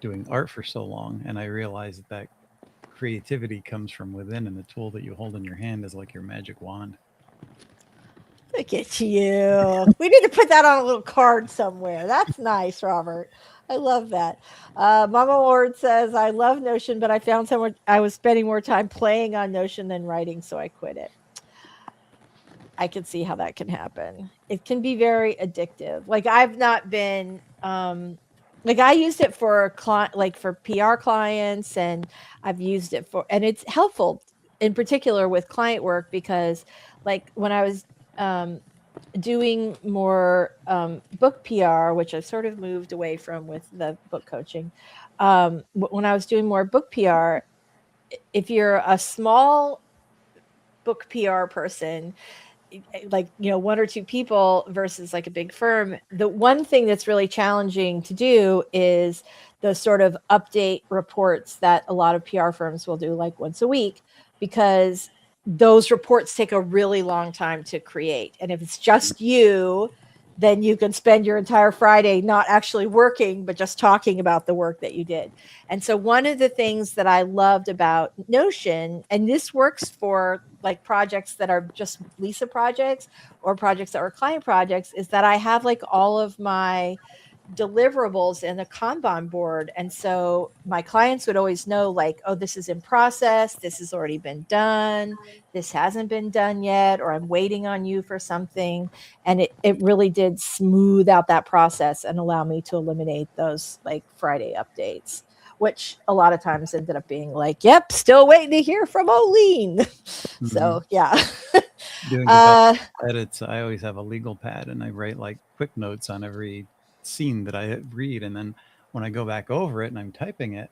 doing art for so long. And I realized that creativity comes from within, and the tool that you hold in your hand is like your magic wand. Look at you. We need to put that on a little card somewhere. That's nice, Robert. I love that. Mama Ward says, I love Notion, but I found I was spending more time playing on Notion than writing, so I quit it. I can see how that can happen. It can be very addictive. Like, I've not been like, I used it for for PR clients, and I've used it and it's helpful in particular with client work, because like when I was doing more book PR, which I've sort of moved away from with the book coaching. When I was doing more book PR, if you're a small book PR person, like, one or two people versus like a big firm, the one thing that's really challenging to do is the sort of update reports that a lot of PR firms will do like once a week, because those reports take a really long time to create. And if it's just you, then you can spend your entire Friday not actually working, but just talking about the work that you did. And so one of the things that I loved about Notion, and this works for like projects that are just Lisa projects or projects that are client projects, is that I have like all of my deliverables in a Kanban board. And so my clients would always know, like, oh, this is in process, this has already been done, this hasn't been done yet, or I'm waiting on you for something. And it really did smooth out that process and allow me to eliminate those like Friday updates, which a lot of times ended up being like, yep, still waiting to hear from Oline. So yeah. Doing edits, I always have a legal pad, and I write like quick notes on every scene that I read, and then when I go back over it and I'm typing it,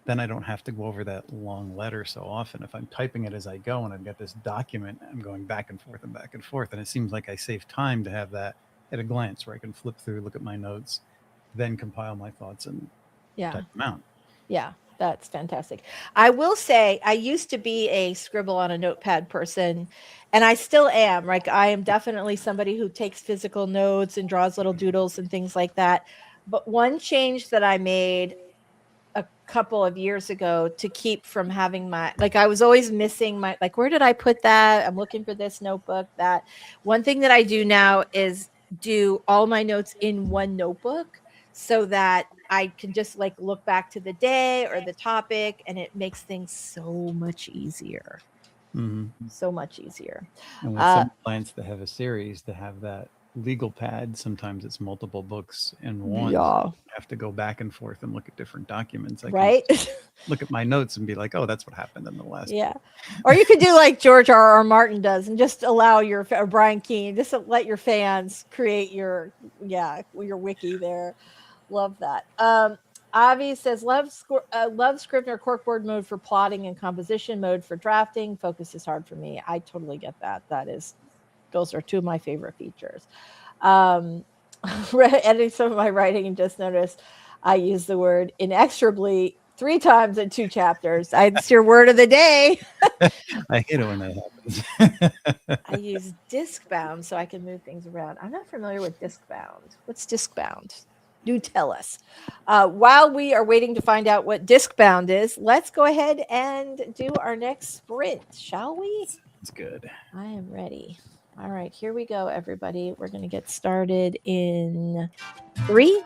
then I don't have to go over that long letter so often. If I'm typing it as I go and I've got this document, I'm going back and forth, and it seems like I save time to have that at a glance, where I can flip through, look at my notes, then compile my thoughts and type them out. Yeah, that's fantastic. I will say, I used to be a scribble on a notepad person, and I still am. Like, I am definitely somebody who takes physical notes and draws little doodles and things like that. But one change that I made a couple of years ago to keep from having I was always missing my, like, where did I put that? I'm looking for this notebook. That one thing that I do now is do all my notes in one notebook, so that I can just like look back to the day or the topic, and it makes things so much easier. So much easier. And with some clients that have a series, to have that legal pad, sometimes it's multiple books in one. Yeah. So you have to go back and forth and look at different documents. I right. can look at my notes and be like, oh, that's what happened in the last. Yeah. Or you could do like George R.R. Martin does, and just allow or Brian Keene, just let your fans create your wiki there. Love that. Avi says, love Scrivener corkboard mode for plotting and composition mode for drafting. Focus is hard for me. I totally get that. Those are two of my favorite features. Editing some of my writing, and just noticed I use the word inexorably 3 times in 2 chapters. It's your word of the day. I hate it when that happens. I use disc bound so I can move things around. I'm not familiar with disc bound. What's disc bound? Do tell us. While we are waiting to find out what disc bound is, let's go ahead and do our next sprint, shall we? It's good. I am ready. All right, here we go, everybody. We're going to get started in 3.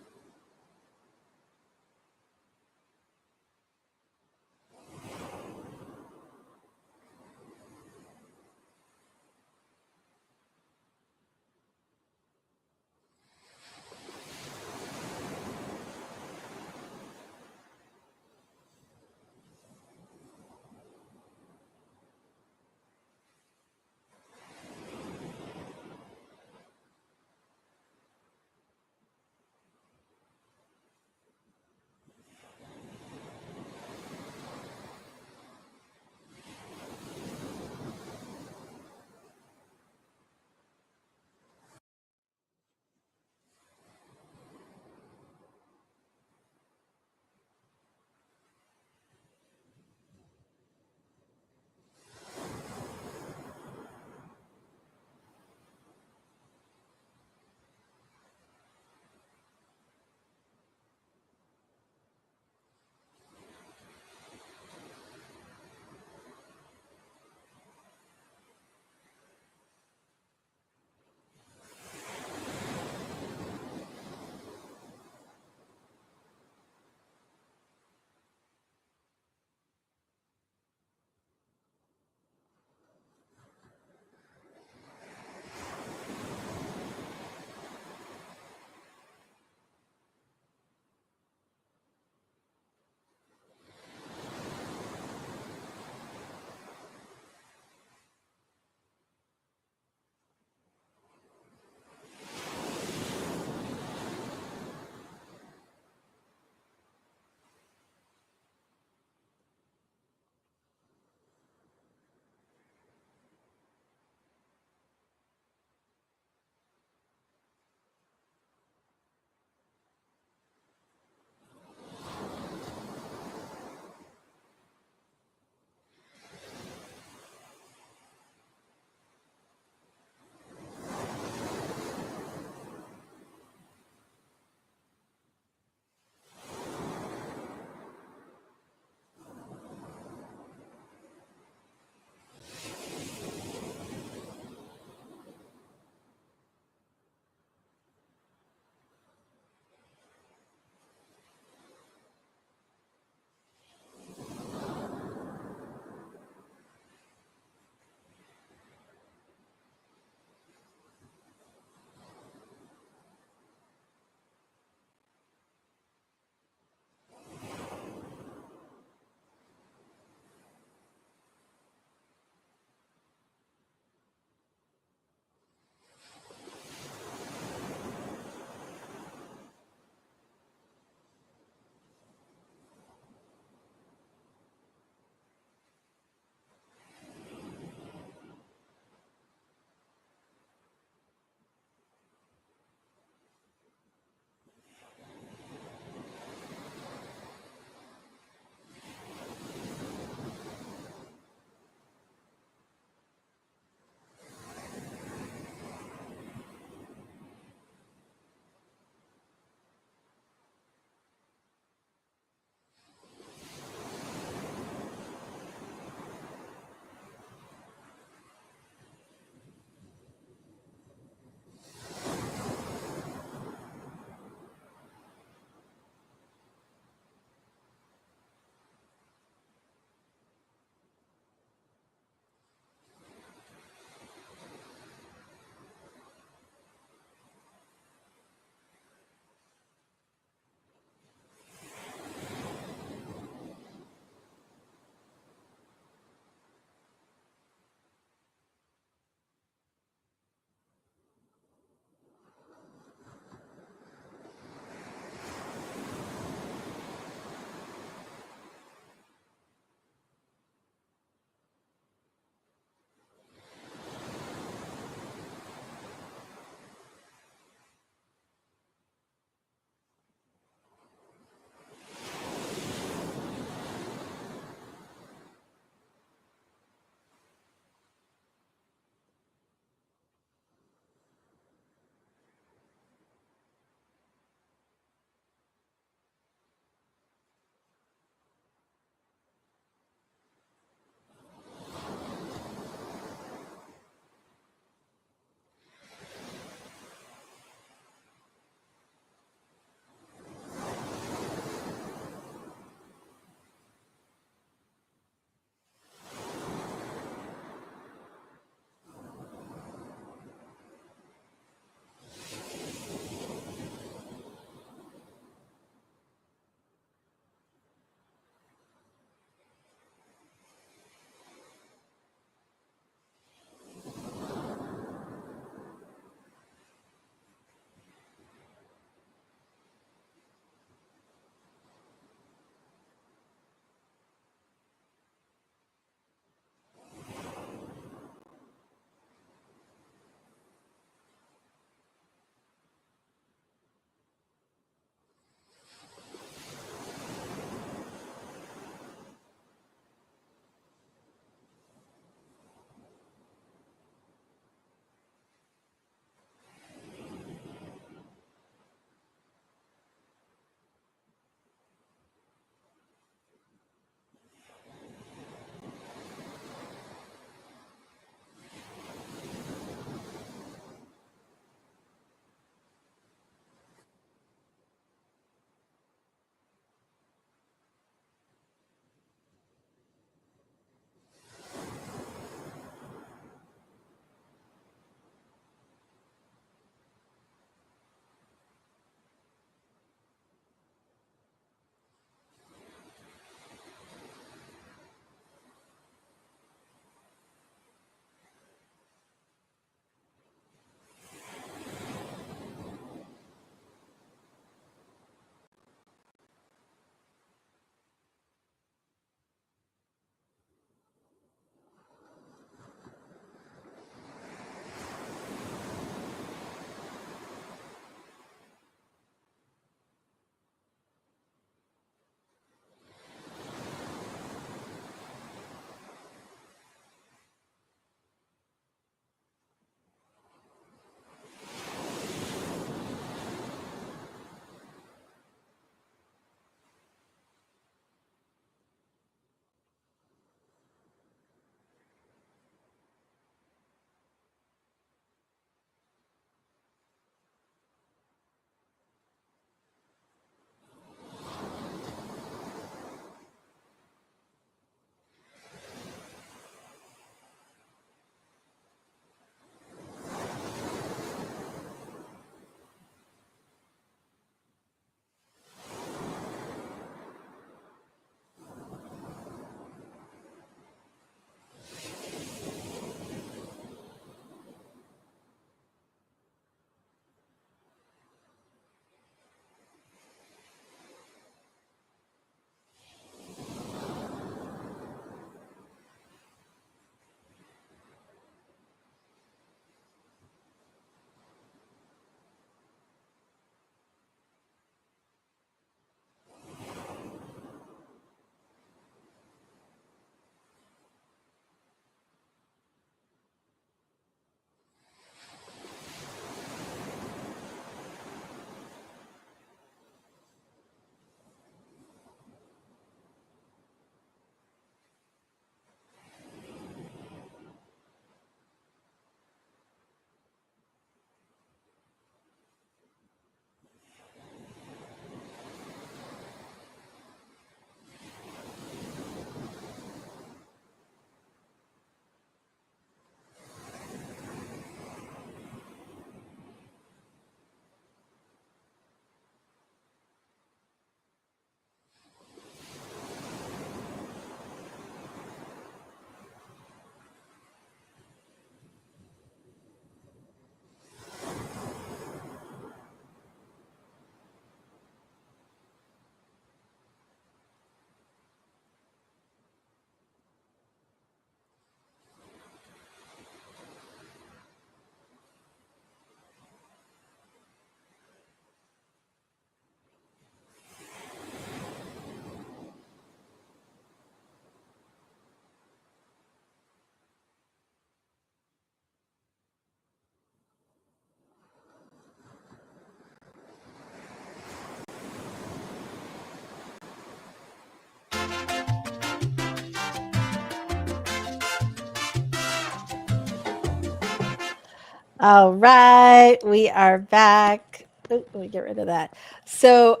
All right, we are back. Ooh, let me get rid of that. So,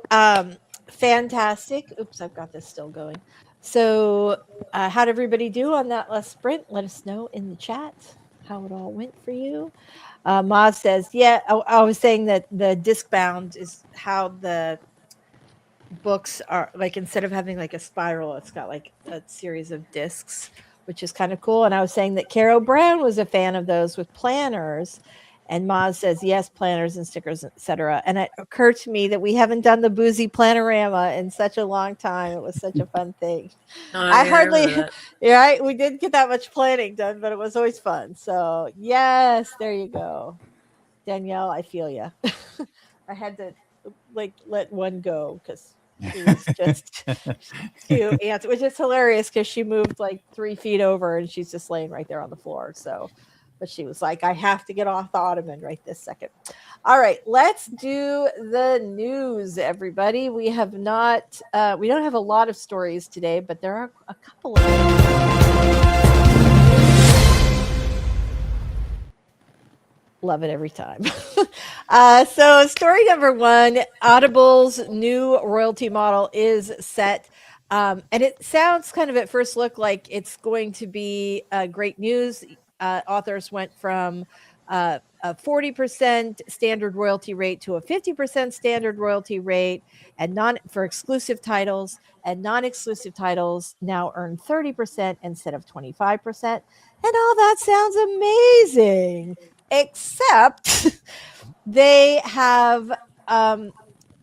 fantastic. Oops, I've got this still going. So, how'd everybody do on that last sprint? Let us know in the chat how it all went for you. Maz says, yeah, I was saying that the disc bound is how the books are, like, instead of having like a spiral, it's got like a series of discs, which is kind of cool. And I was saying that Carol Brown was a fan of those with planners. And Maz says, yes, planners and stickers, etc. And it occurred to me that we haven't done the boozy planorama in such a long time. It was such a fun thing. Oh, I yeah, hardly, remember that. yeah, right? We didn't get that much planning done, but it was always fun. So, yes, there you go. Danielle, I feel you. I had to like let one go because she was just too antsy, which is hilarious because she moved like 3 feet over and she's just laying right there on the floor. So, but she was like, I have to get off the ottoman right this second. All right, let's do the news, everybody. We have not, we don't have a lot of stories today, but there are a couple of them. Love it every time. So story number one, Audible's new royalty model is set. And it sounds kind of at first look like it's going to be great news. Authors went from a 40% standard royalty rate to a 50% standard royalty rate, and for exclusive titles, and non-exclusive titles now earn 30% instead of 25%. And all that sounds amazing, except they have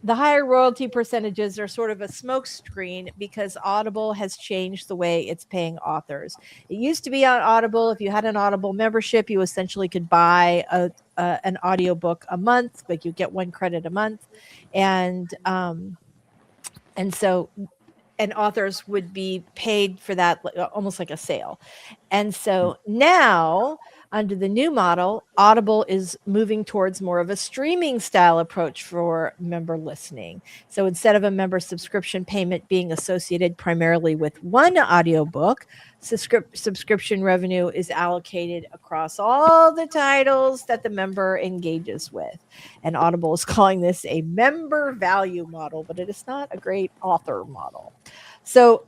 the higher royalty percentages are sort of a smokescreen because Audible has changed the way it's paying authors. It used to be on Audible, if you had an Audible membership, you essentially could buy an audiobook a month, like you get 1 credit a month. And so authors would be paid for that almost like a sale. And so now, under the new model, Audible is moving towards more of a streaming style approach for member listening. So instead of a member subscription payment being associated primarily with one audiobook, subscription revenue is allocated across all the titles that the member engages with. And Audible is calling this a member value model, but it is not a great author model. So,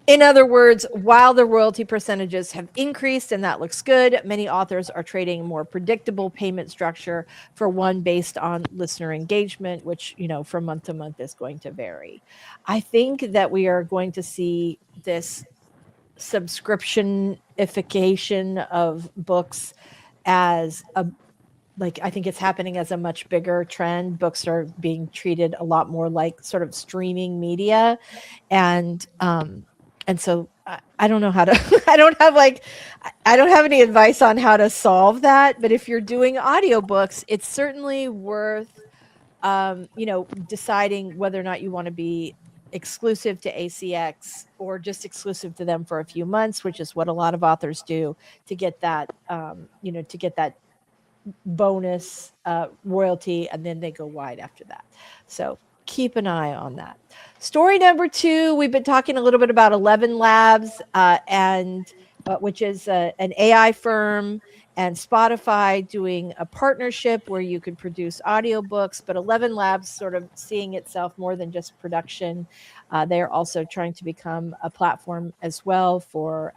in other words, while the royalty percentages have increased, and that looks good, many authors are trading a more predictable payment structure for one based on listener engagement, which, from month to month is going to vary. I think that we are going to see this subscriptionification of books as I think it's happening as a much bigger trend. Books are being treated a lot more like sort of streaming media. And so I don't know how to, I don't have any advice on how to solve that. But if you're doing audiobooks, it's certainly worth, deciding whether or not you want to be exclusive to ACX or just exclusive to them for a few months, which is what a lot of authors do to get that, to get that bonus royalty, and then they go wide after that. So keep an eye on that. Story number 2, we've been talking a little bit about 11 Labs, which is an AI firm, and Spotify doing a partnership where you could produce audiobooks, but 11 Labs sort of seeing itself more than just production. They're also trying to become a platform as well for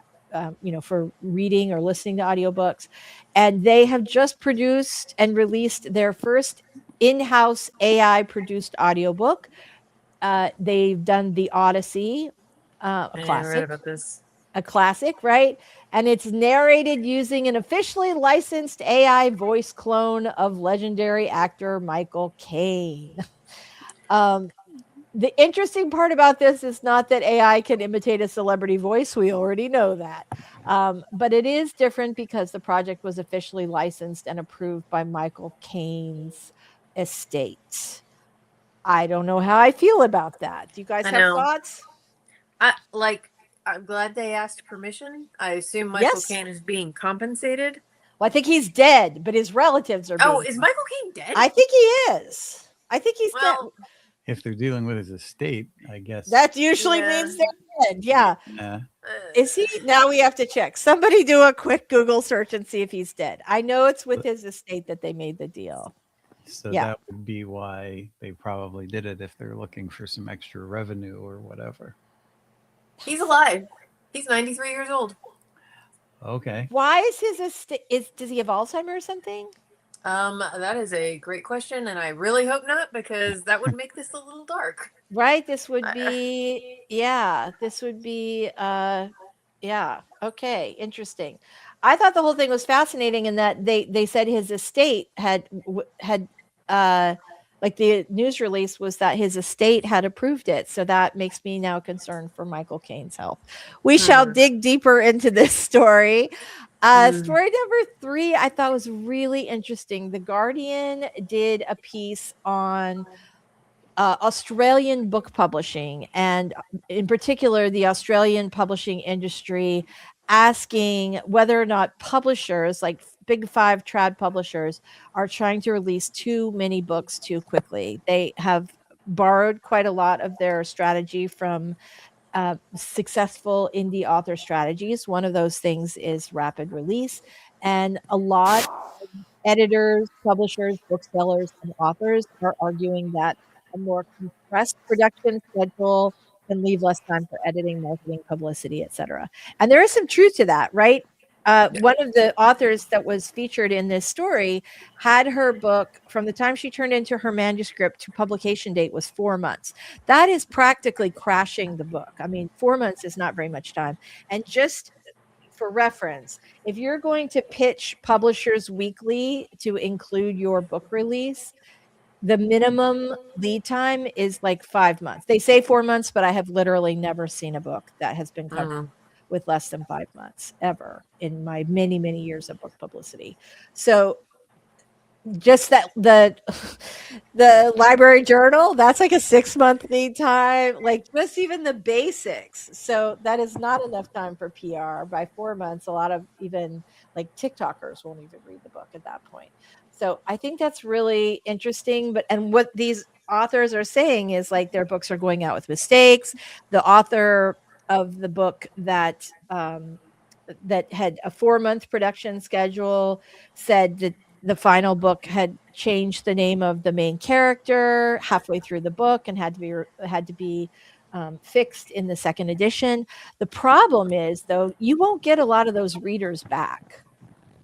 for reading or listening to audiobooks. And they have just produced and released their first in-house AI produced audiobook. They've done The Odyssey, a I classic. read about this. A classic, right? And it's narrated using an officially licensed AI voice clone of legendary actor Michael Caine. The interesting part about this is not that AI can imitate a celebrity voice. We already know that. But it is different because the project was officially licensed and approved by Michael Caine's estate. I don't know how I feel about that. Do you guys have thoughts? I'm glad they asked permission. I assume Michael Caine is being compensated. Well, I think he's dead, but his relatives are. Oh, is Michael Caine dead? I think he is. I think he's dead. If they're dealing with his estate, I guess that usually means they're dead. Yeah. Is he? Now we have to check. Somebody do a quick Google search and see if he's dead. I know it's with his estate that they made the deal. So Yeah. that would be why they probably did it, if they're looking for some extra revenue or whatever. He's alive. He's 93 years old. Okay. Why is his estate? Does he have Alzheimer's or something? That is a great question, and I really hope not, because that would make this a little dark. Right. This would be, yeah, this would be, yeah. Okay. Interesting. I thought the whole thing was fascinating in that they said his estate had, like the news release was that his estate had approved it. So that makes me now concerned for Michael Caine's health. We shall dig deeper into this story. Story number 3, I thought was really interesting. The Guardian did a piece on Australian book publishing, and in particular, the Australian publishing industry, asking whether or not publishers like big 5 trad publishers are trying to release too many books too quickly. They have borrowed quite a lot of their strategy from successful indie author strategies. One of those things is rapid release, and a lot of editors, publishers, booksellers, and authors are arguing that a more compressed production schedule can leave less time for editing, marketing, publicity, etc. And there is some truth to that, right? One of the authors that was featured in this story had her book from the time she turned into her manuscript to publication date was 4 months. That is practically crashing the book. I mean, 4 months is not very much time. And just for reference, if you're going to pitch Publishers Weekly to include your book release, the minimum lead time is like 5 months. They say 4 months, but I have literally never seen a book that has been covered with less than 5 months ever in my many, many years of book publicity. So just that the library journal, that's like a 6-month lead time, like just even the basics. So that is not enough time for PR. By 4 months, a lot of even like TikTokers won't even read the book at that point. So I think that's really interesting. And what these authors are saying is like their books are going out with mistakes. The author of the book that that had a 4-month production schedule said that the final book had changed the name of the main character halfway through the book and had to be fixed in the second edition. The problem is, though, you won't get a lot of those readers back.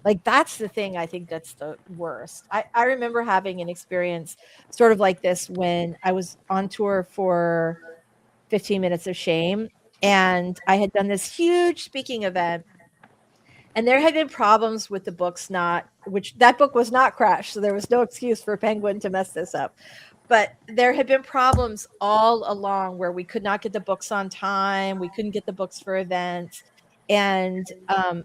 Like, that's the thing I think that's the worst. I remember having an experience sort of like this when I was on tour for 15 Minutes of Shame, and I had done this huge speaking event. And there had been problems with the books that book was not crashed. So there was no excuse for Penguin to mess this up. But there had been problems all along where we could not get the books on time. We couldn't get the books for events. And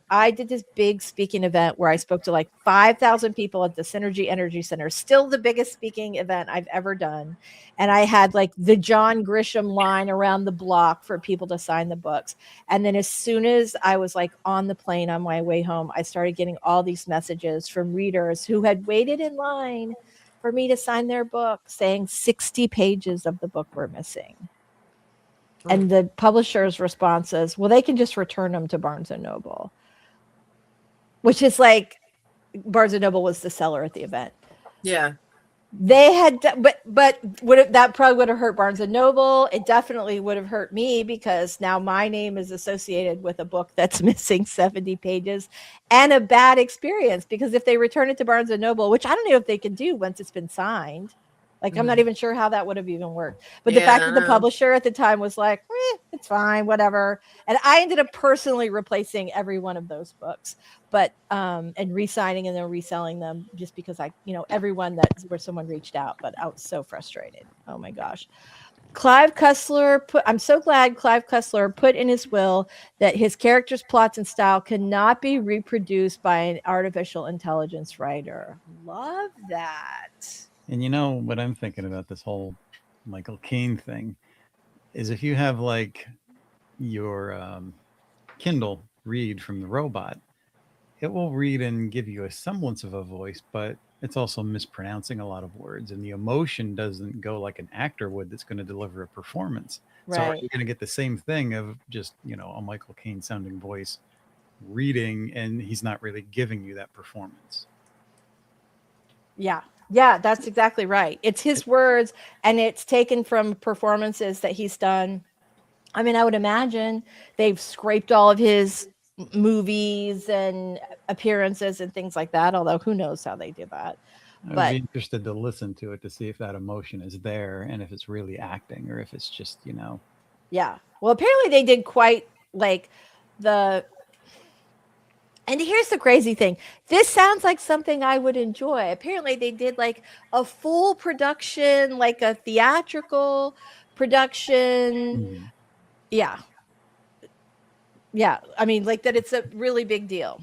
I did this big speaking event where I spoke to like 5,000 people at the Synergy Energy Center, still the biggest speaking event I've ever done. And I had like the John Grisham line around the block for people to sign the books. And then as soon as I was like on the plane on my way home, I started getting all these messages from readers who had waited in line for me to sign their book saying 60 pages of the book were missing. And the publisher's response is, well, they can just return them to Barnes & Noble, which is like Barnes & Noble was the seller at the event. Yeah. They had, but that probably would have hurt Barnes & Noble. It definitely would have hurt me because now my name is associated with a book that's missing 70 pages and a bad experience, because if they return it to Barnes & Noble, which I don't know if they can do once it's been signed, like, I'm not even sure how that would have even worked. But the fact that the publisher at the time was like, it's fine, whatever. And I ended up personally replacing every one of those books, but and re-signing and then reselling them just because everyone where someone reached out, but I was so frustrated. Oh my gosh. I'm so glad Clive Cussler put in his will that his characters, plots, and style cannot be reproduced by an artificial intelligence writer. Love that. And you know what I'm thinking about this whole Michael Caine thing is if you have like your Kindle read from the robot, it will read and give you a semblance of a voice, but it's also mispronouncing a lot of words, and the emotion doesn't go like an actor would that's going to deliver a performance. So are Right. you going to get the same thing of just, a Michael Caine sounding voice reading, and he's not really giving you that performance? Yeah. Yeah, that's exactly right. It's his words, and it's taken from performances that he's done. I mean, I would imagine they've scraped all of his movies and appearances and things like that, although who knows how they did that. I would But be interested to listen to it to see if that emotion is there and if it's really acting or if it's just, yeah. Well, apparently they did quite like the and here's the crazy thing. This sounds like something I would enjoy. Apparently they did like a full production, like a theatrical production. Mhm. Yeah. Yeah. I mean, like that it's a really big deal.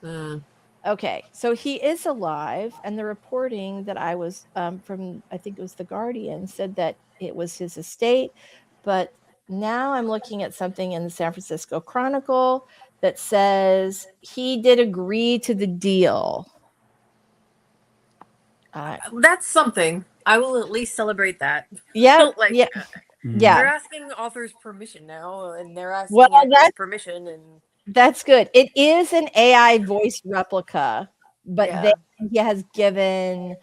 Mm. Okay, so he is alive, and the reporting that I was from, I think it was The Guardian, said that it was his estate. But now I'm looking at something in the San Francisco Chronicle that says he did agree to the deal. That's something. I will at least celebrate that. Yeah, Like, yeah, Mhm. yeah. they're asking authors permission now, and they're asking Well, actors permission, and that's good. It is an AI voice replica, but yeah. he has given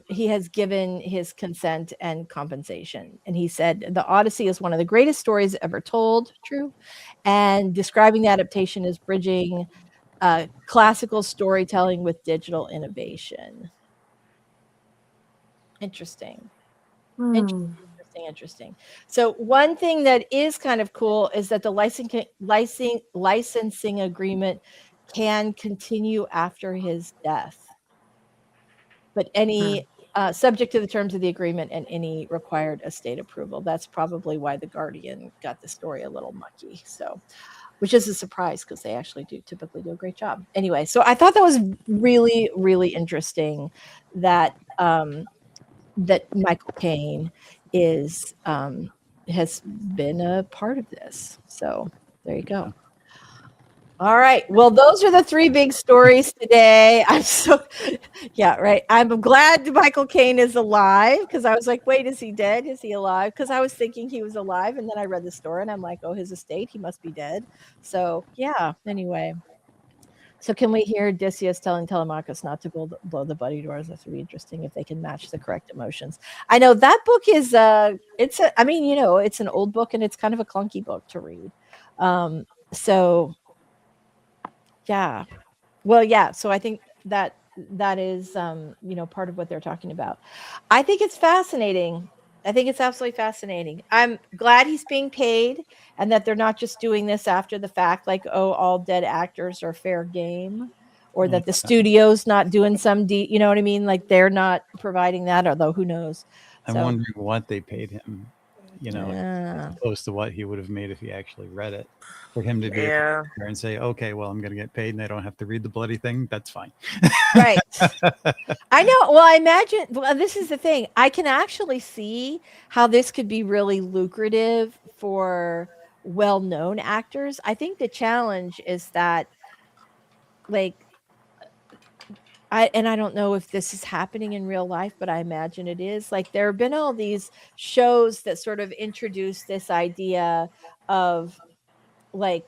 he has given his consent and compensation. And he said the Odyssey is one of the greatest stories ever told. True. And describing the adaptation as bridging classical storytelling with digital innovation. Interesting. Interesting. So one thing that is kind of cool is that the licensing agreement can continue after his death, but any subject to the terms of the agreement and any required estate approval. That's probably why the Guardian got the story a little mucky. So, which is a surprise because they actually do typically do a great job. Anyway, so I thought that was really, really interesting that that Michael Caine is has been a part of this. So there you go. All right. Well, those are the three big stories today. I'm so, yeah, right. I'm glad Michael Caine is alive because I was like, wait, is he dead? Is he alive? Because I was thinking he was alive. And then I read the story and I'm like, oh, his estate, he must be dead. So, yeah, anyway. So, can we hear Odysseus telling Telemachus not to blow the buddy doors? That would be interesting if they can match the correct emotions. I know that book is, I mean, it's an old book and it's kind of a clunky book to read. So, yeah. Well, yeah. So I think that is, part of what they're talking about. I think it's fascinating. I think it's absolutely fascinating. I'm glad he's being paid and that they're not just doing this after the fact, like, oh, all dead actors are fair game, or that the studio's not doing you know what I mean? Like they're not providing that, although who knows? I'm So, wondering what they paid him, yeah. as close to what he would have made if he actually read it. For him to be able Yeah. to and say, okay, well, I'm going to get paid and I don't have to read the bloody thing. That's fine. Right. I know. Well, I imagine, well, this is the thing. I can actually see how this could be really lucrative for well-known actors. I think the challenge is that, like, I don't know if this is happening in real life, but I imagine it is. Like, there have been all these shows that sort of introduce this idea of, like,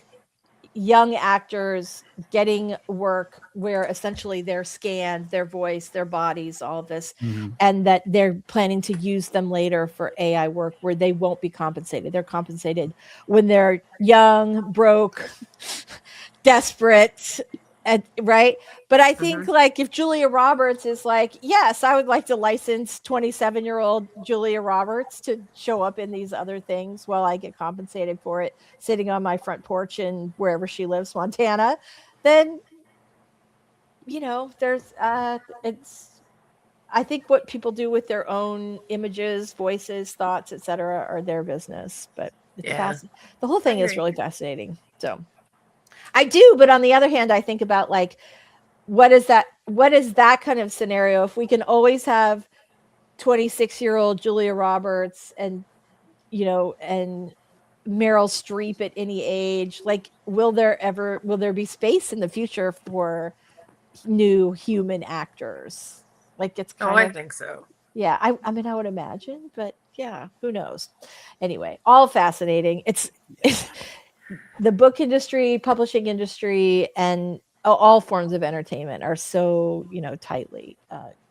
young actors getting work where essentially they're scanned, their voice, their bodies, all this, and that they're planning to use them later for AI work where they won't be compensated. They're compensated when they're young, broke, desperate, right? But I think like if Julia Roberts is like, yes, I would like to license 27-year-old Julia Roberts to show up in these other things while I get compensated for it, sitting on my front porch in wherever she lives, Montana, then, there's, I think what people do with their own images, voices, thoughts, etc., are their business. But it's the whole thing is really fascinating. So I do, but on the other hand, I think about like, what is that kind of scenario? If we can always have 26-year-old Julia Roberts and and Meryl Streep at any age, like will there be space in the future for new human actors. Like it's Oh, kind I of think so. yeah. I mean, I would imagine, but yeah, who knows? Anyway, all fascinating. It's the book industry, publishing industry, and all forms of entertainment are so tightly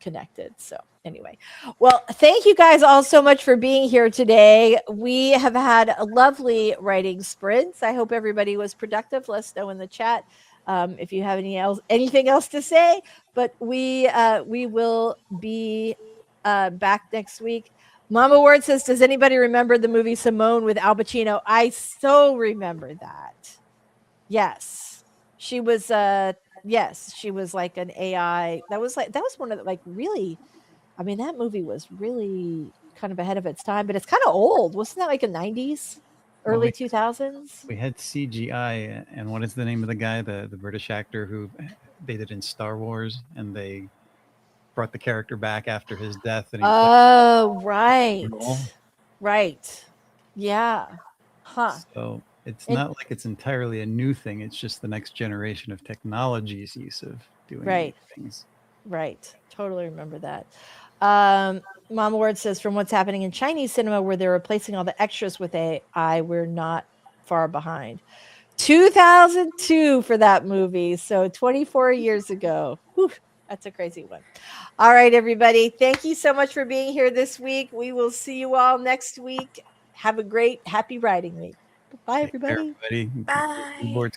connected. So anyway, well, thank you guys all so much for being here today. We have had a lovely writing sprints. I hope everybody was productive. Let us know in the chat if you have anything else to say. But we will be back next week. Mama Ward says, does anybody remember the movie Simone with Al Pacino? I so remember that. Yes. She was she was like an AI. That was one of the really, I mean, that movie was really kind of ahead of its time, but it's kind of old. Wasn't that like a 90s, early 2000s? We had CGI, and what is the name of the guy, the British actor who they did in Star Wars, and they brought the character back after his death, and he right. Yeah. Huh. So it's not like it's entirely a new thing. It's just the next generation of technology's use of doing these things. Right. Totally remember that. Mama Ward says, from what's happening in Chinese cinema where they're replacing all the extras with AI, we're not far behind. 2002 for that movie. So 24 years ago. Whew, that's a crazy one. All right, everybody. Thank you so much for being here this week. We will see you all next week. Have a great, happy writing week. Bye, everybody. Bye.